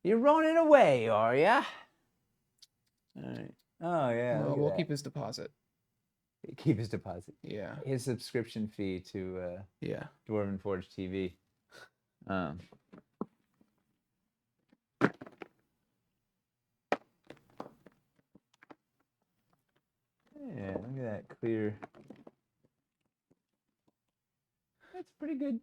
You're running away, are ya? All right. Oh yeah. Well, look at we'll that. keep his deposit. Keep his deposit. Yeah. His subscription fee to Yeah. Dwarven Forge TV. Yeah, look at that clear. That's pretty good.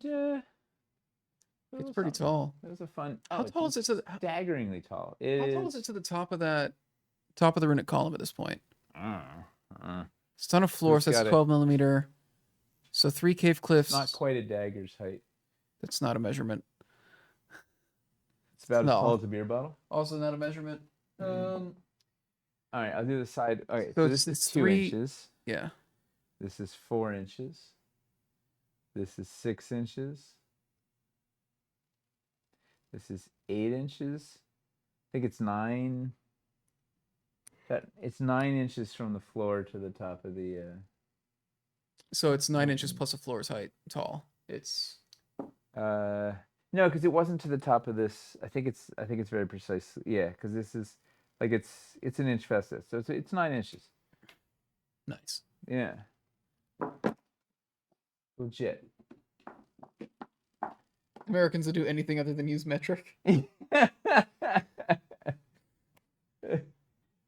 It's pretty tall. That was a fun. How tall is it to the, Staggeringly tall. how tall is it to the top of the runic column at this point? It's on a floor, Who's so that's got it? 12 millimeter. So 3 cave cliffs. Not quite a dagger's height. That's not a measurement. It's about No. as tall as a beer bottle. Also not a measurement. All right, I'll do the side. Okay, So so it's- this is it's 2 3 inches. Yeah. This is 4 inches. This is 6 inches. This is 8 inches. I think it's 9. It's 9 inches from the floor to the top of the. So it's 9 inches plus a floor's height tall. It's No, because it wasn't to the top of this. I think it's very precise. Yeah, because this is like it's an inch past this, so it's 9 inches. nice. Yeah. Legit. Americans that do anything other than use metric.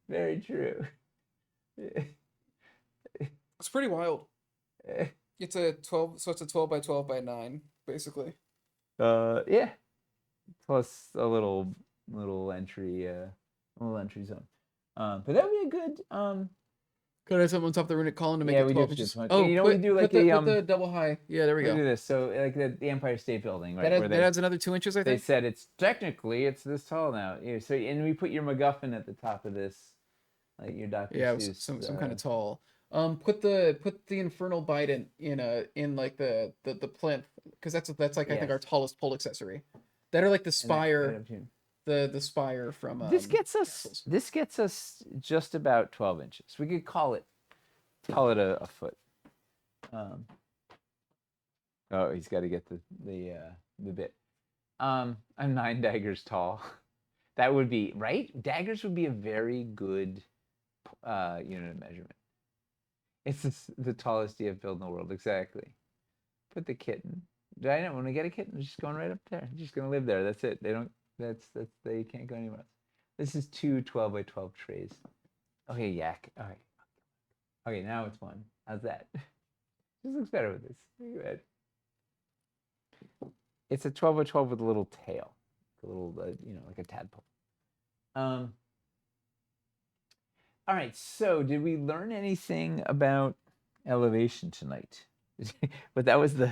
Very true. It's pretty wild. It's a 12, so it's a 12 by 12 by 9, basically. Yeah. Plus a little entry zone. But that would be a good Could I have something on top of the runic column to make Yeah, it we do 12 have to inches? do this one. Oh, You know, we do like put a, the double high. Yeah, there we we go. do this. So like the Empire State Building, right? That, where that adds another 2 inches, I they think. said it's technically it's this tall now. Yeah, so and we put your MacGuffin at the top of this, like your Dr. Yeah, Seuss, some kind of tall. Put the infernal bident in like the plinth, because that's like I think Yes. our tallest pole accessory. That are like the and that spire, right up here. the spire from. This gets castles. us just about 12 inches. We could call it a foot. Oh, he's got to get the bit. I'm 9 daggers tall. That would be right. Daggers would be a very good unit of measurement. It's the tallest you have built in the world. Exactly. Put the kitten. Do I know when we get a kitten? It's just going right up there. It's just gonna live there. That's it. They don't. They can't go anywhere else. This is 2 12 by 12 trays. Okay, yak. All right. Okay, now it's 1. How's that? This looks better with this. Look at that. It's a 12 by 12 with a little tail, a little, like a tadpole. All right. So, did we learn anything about elevation tonight? But that was the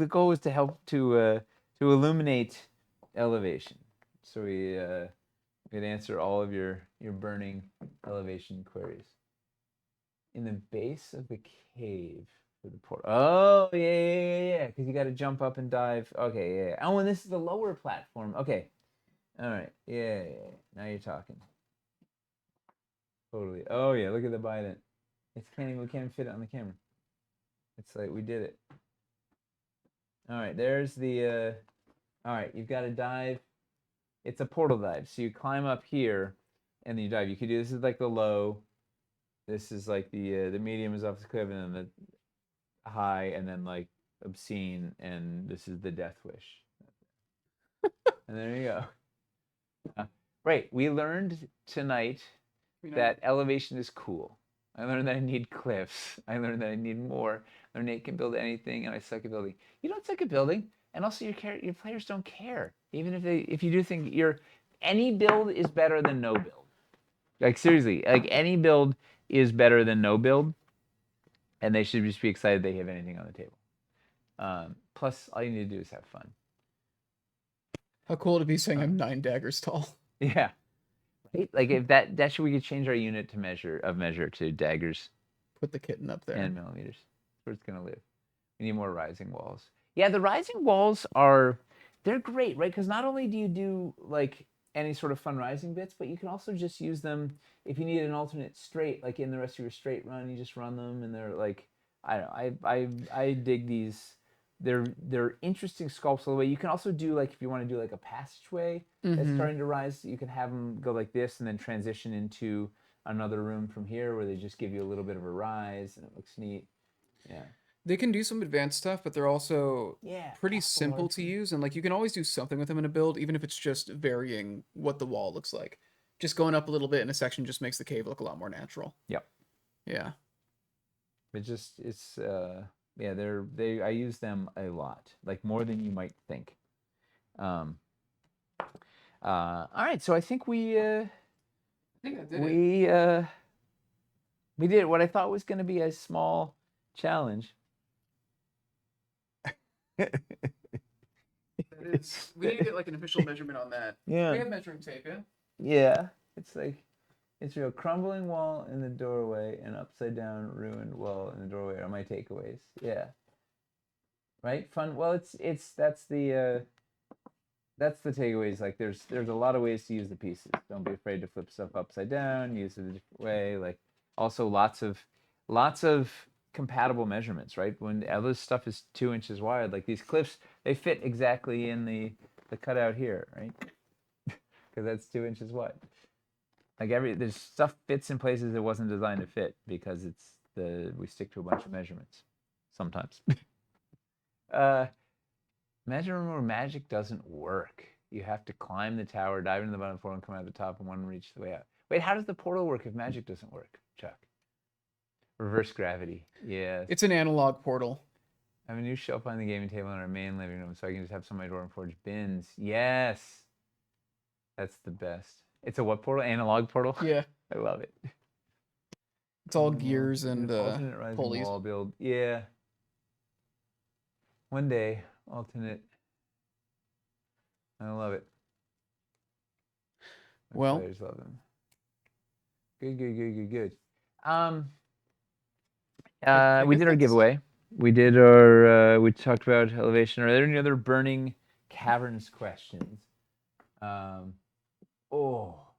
goal, was to help to illuminate elevation. So we could answer all of your burning elevation queries. In the base of the cave for the portal. Oh, yeah. Because you got to jump up and dive. Okay, yeah. Oh, and this is the lower platform. Okay. All right. Yeah. Now you're talking. Totally. Oh, yeah. Look at the bident. We can't even fit it on the camera. It's like we did it. All right. There's the. All right. You've got to dive. It's a portal dive. So you climb up here, and then you dive. You could do this is like the low. This is like the medium is off the cliff, and then the high, and then like obscene, and this is the death wish. And there you go. Right. We learned tonight that elevation is cool. I learned that I need cliffs. I learned that I need more. I learned Nate can build anything, and I suck at building. You don't suck at building, and also your players don't care. Even if you do think any build is better than no build. Like seriously, like any build is better than no build, and they should just be excited they have anything on the table. Plus, all you need to do is have fun. How cool to be saying I'm 9 daggers tall. Yeah. Right? Like if we could change our unit to measure to daggers. Put the kitten up there. And millimeters. That's where it's gonna live. We need more rising walls. Yeah, the rising walls they're great, right? Because not only do you do like any sort of fun rising bits, but you can also just use them if you need an alternate straight, like in the rest of your straight run, you just run them, and they're like I don't know. I dig these. They're interesting sculpts all the way. You can also do like if you want to do like a passageway that's starting to rise, you can have them go like this and then transition into another room from here where they just give you a little bit of a rise and it looks neat. Yeah. They can do some advanced stuff, but they're also pretty simple to use, and like you can always do something with them in a build, even if it's just varying what the wall looks like. Just going up a little bit in a section just makes the cave look a lot more natural. Yep. Yeah. I use them a lot, like more than you might think. All right, so I think we we did what I thought was going to be a small challenge. We need to get like an official measurement on that. Yeah. We have measuring tape, yeah? Yeah. It's a crumbling wall in the doorway and upside down ruined wall in the doorway are my takeaways. Yeah. Right? Fun. Well, that's the takeaways. Like there's a lot of ways to use the pieces. Don't be afraid to flip stuff upside down, use it a different way. Like also lots of compatible measurements, right? When all this stuff is 2 inches wide, like these cliffs, they fit exactly in the cutout here, right? Because that's 2 inches wide. Like there's stuff fits in places it wasn't designed to fit because we stick to a bunch of measurements sometimes. Imagine where magic doesn't work. You have to climb the tower, dive into the bottom floor, and come out the top and one reach the way out. Wait, how does the portal work if magic doesn't work, Chuck? Reverse gravity. Yeah. It's an analog portal. I have a new shelf on the gaming table in our main living room, so I can just have some of my Dwarven Forge bins. Yes. That's the best. It's a what portal? Analog portal? Yeah. I love it. It's all gears and alternate rising pulleys. wall build. Yeah. One day, alternate. I love it. Well, players love them. Good. We did our giveaway. We talked about elevation. Are there any other burning caverns questions?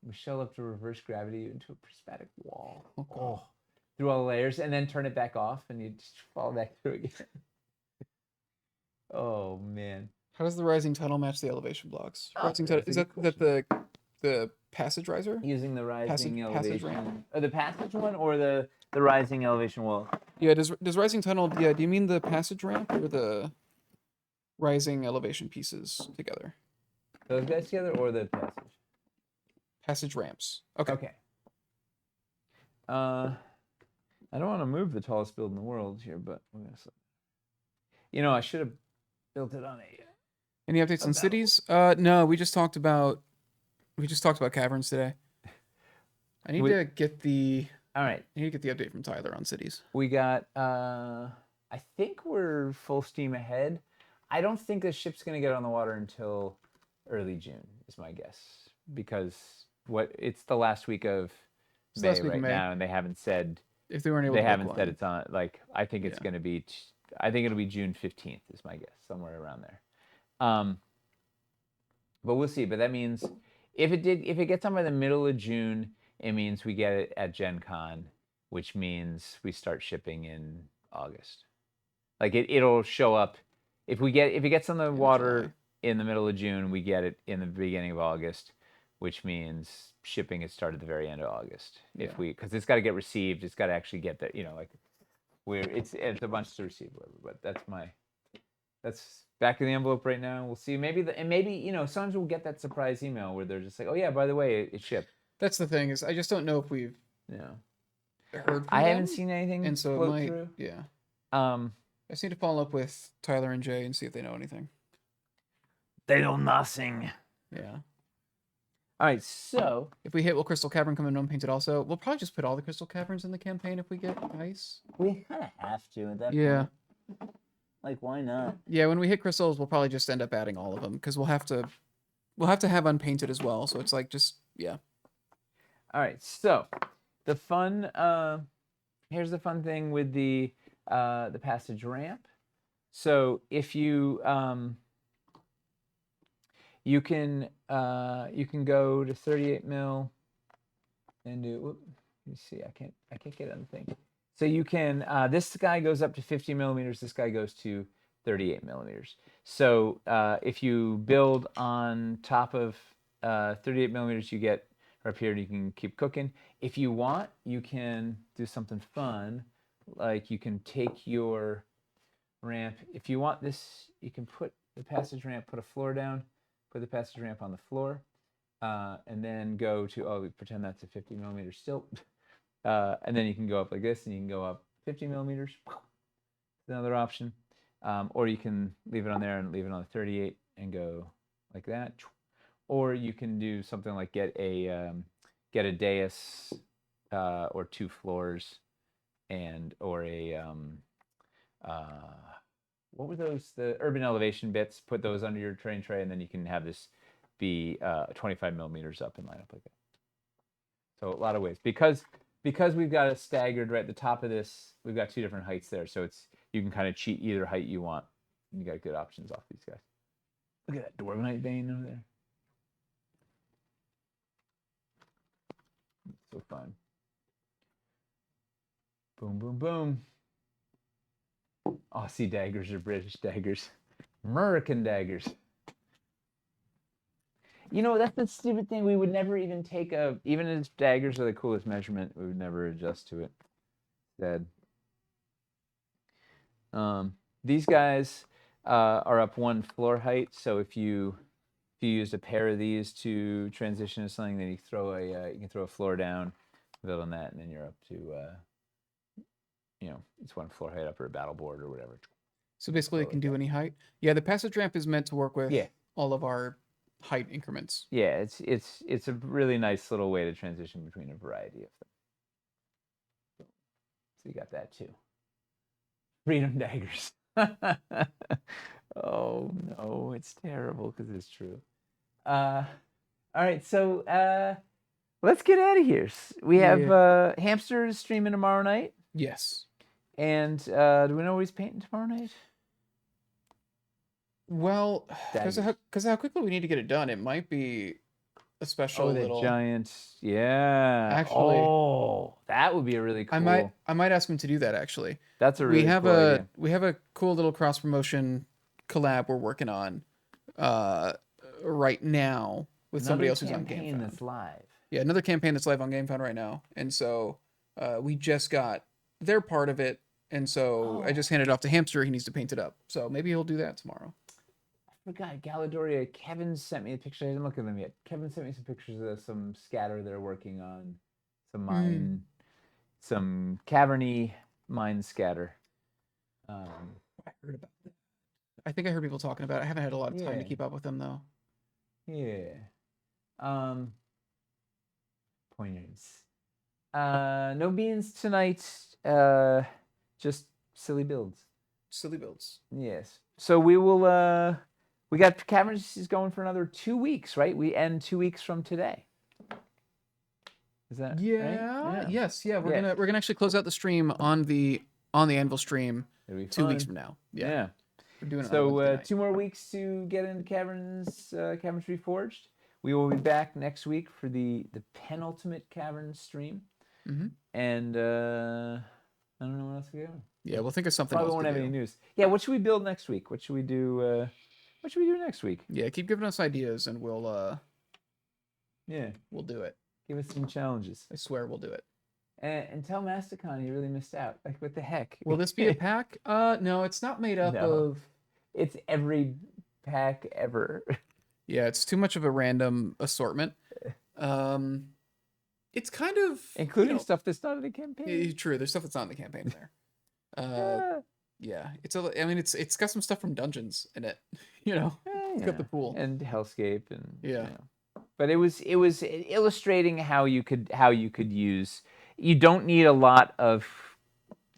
Michelle up to reverse gravity into a prismatic wall. Through all the layers and then turn it back off and you just fall back through again. Oh man. How does the rising tunnel match the elevation blocks? Rising tunnel, is that the passage riser? Using the rising elevation. Passage ramp. The passage one or the rising elevation wall? Yeah, does rising tunnel, do you mean the passage ramp or the rising elevation pieces together? Those guys together or the passage? Passage ramps. Okay. I don't want to move the tallest build in the world here, but we're gonna. I should have built it on a. Any updates on cities? No, we just talked about Caverns today. I need to get the. All right. I need to get the update from Tyler on cities. We got. I think we're full steam ahead. I don't think the ship's gonna get on the water until early June is my guess, because it's the last week of It's the May last week of right May. now, and they haven't said If they weren't able they to book haven't said one. it's on. Like, I think it's Yeah. going to be. I think it'll be June 15th is my guess, somewhere around there. Um, but we'll see. But that means if it gets on by the middle of June, it means we get it at Gen Con, which means we start shipping in August. Like it'll show up if it gets on the End of water July. in the middle of June, we get it in the beginning of August, which means shipping is started at the very end of August. Yeah. Because it's got to get received, it's got to actually get there. Like it's a bunch to receive, but that's back in the envelope right now. We'll see. Maybe sometimes we'll get that surprise email where they're just like, oh yeah, by the way, it shipped. That's the thing, is I just don't know if we've Yeah. heard from I them, haven't seen anything and so it float might. through. Yeah. Um, I just need to follow up with Tyler and Jay and see if they know anything. they know nothing. Yeah. All right, so If we hit, will Crystal Cavern come in unpainted also? We'll probably just put all the Crystal Caverns in the campaign if we get ice. we kind of have to at that Yeah. point. Like, why not? Yeah, when we hit crystals, we'll probably just end up adding all of them because we'll have to have unpainted as well. So it's like just yeah. All right, so the fun here's the fun thing with the passage ramp. So if you you can go to 38 mil and do. Whoop, let me see. I can't get on the thing. So you can. This guy goes up to 50 millimeters. This guy goes to 38 millimeters. So if you build on top of 38 millimeters, you get up here, and you can keep cooking. If you want, you can do something fun, like you can take your ramp. If you want this, you can put the passage ramp, put a floor down, put the passage ramp on the floor, and then go to, we pretend that's a 50 millimeter still. And then you can go up like this, and you can go up 50 millimeters. Another option. Or you can leave it on there and leave it on the 38 and go like that. Or you can do something like get a dais or 2 floors, or a what were those, the urban elevation bits? Put those under your train tray, and then you can have this be 25 millimeters up and line up like that. So a lot of ways, because we've got it staggered right at the top of this. We've got 2 different heights there, so you can kind of cheat either height you want. You got good options off these guys. Look at that Dwarvenite vein over there. So fun. Boom, boom, boom. Aussie daggers or British daggers. American daggers. That's the stupid thing. We would never even take even as daggers are the coolest measurement, we would never adjust to it. Dead. These guys are up 1 floor height, so if you used a pair of these to transition to something, then you can throw a floor down, build on that, and then you're up to it's 1 floor height up, or a battle board or whatever. So basically, it can do any height. Yeah, the passage ramp is meant to work with all of our height increments. Yeah, it's a really nice little way to transition between a variety of them. So you got that too. Freedom daggers. Oh no, it's terrible because it's true. All right, so let's get out of here. We have Hamsters streaming tomorrow night. Yes. And do we know what he's painting tomorrow night? Well, because of how quickly we need to get it done, it might be a special little giant. Yeah. Actually, that would be a really cool. I might ask him to do that. Actually, that's a really cool idea. We have a cool little cross promotion collab we're working on right now with somebody else who's on GameFound. That's live. Yeah, another campaign that's live on GameFound right now, and so we just got their part of it, and so I just handed it off to Hamster. He needs to paint it up, so maybe he'll do that tomorrow. I forgot. Galadoria. Kevin sent me a picture. I didn't look at them yet. Kevin sent me some pictures of some scatter they're working on, some mine, some caverny mine scatter. I heard about that. I think I heard people talking about it. I haven't had a lot of time to keep up with them though. Yeah. Pointers. No beans tonight. Just silly builds. Silly builds. Yes. So we will We got Caverns is going for another 2 weeks, right? We end 2 weeks from today. Is that right? Yes. Yeah. We're Yeah. gonna actually close out the stream on the Anvil stream It'll be 2 weeks fun. from now. Yeah. We're doing it on So Wednesday night. 2 more weeks to get into Caverns Reforged. We will be back next week for the penultimate Caverns stream. Mm-hmm. And I don't know what else we got. Yeah, we'll think of something Probably else won't to have do. any news. Yeah, what should we build next week? What should we do? What should we do next week? Yeah, keep giving us ideas, and we'll do it. Give us some challenges. I swear we'll do it. And tell Masticon you really missed out. Like, what the heck? Will this be a pack? No, it's not made up of. It's every pack ever. Yeah, it's too much of a random assortment. It's kind of including stuff that's not in the campaign. True, there's stuff that's not in the campaign there. Yeah, it's got some stuff from Dungeons in it. It's got the pool and Hellscape and yeah. But it was illustrating how you could use. You don't need a lot of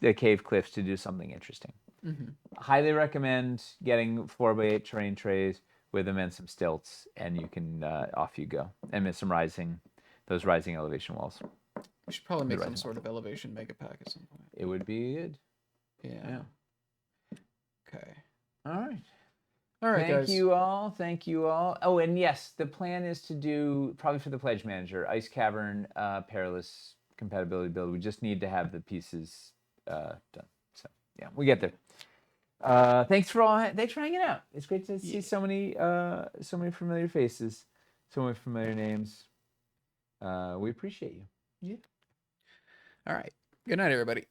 the cave cliffs to do something interesting. Mm-hmm. Highly recommend getting 4x8 terrain trays with them and some stilts, and you can off you go. And with some those rising elevation walls. We should probably make some sort of elevation mega pack at some point. It would be good. Yeah. Okay. All right. All right, guys. Thank you all. Oh, and yes, the plan is to do, probably for the Pledge Manager, Ice Cavern Perilous compatibility build. We just need to have the pieces done. So yeah, we get there. Thanks for hanging out. It's great to see so many familiar faces, so many familiar names. We appreciate you. Yeah. All right. Good night, everybody.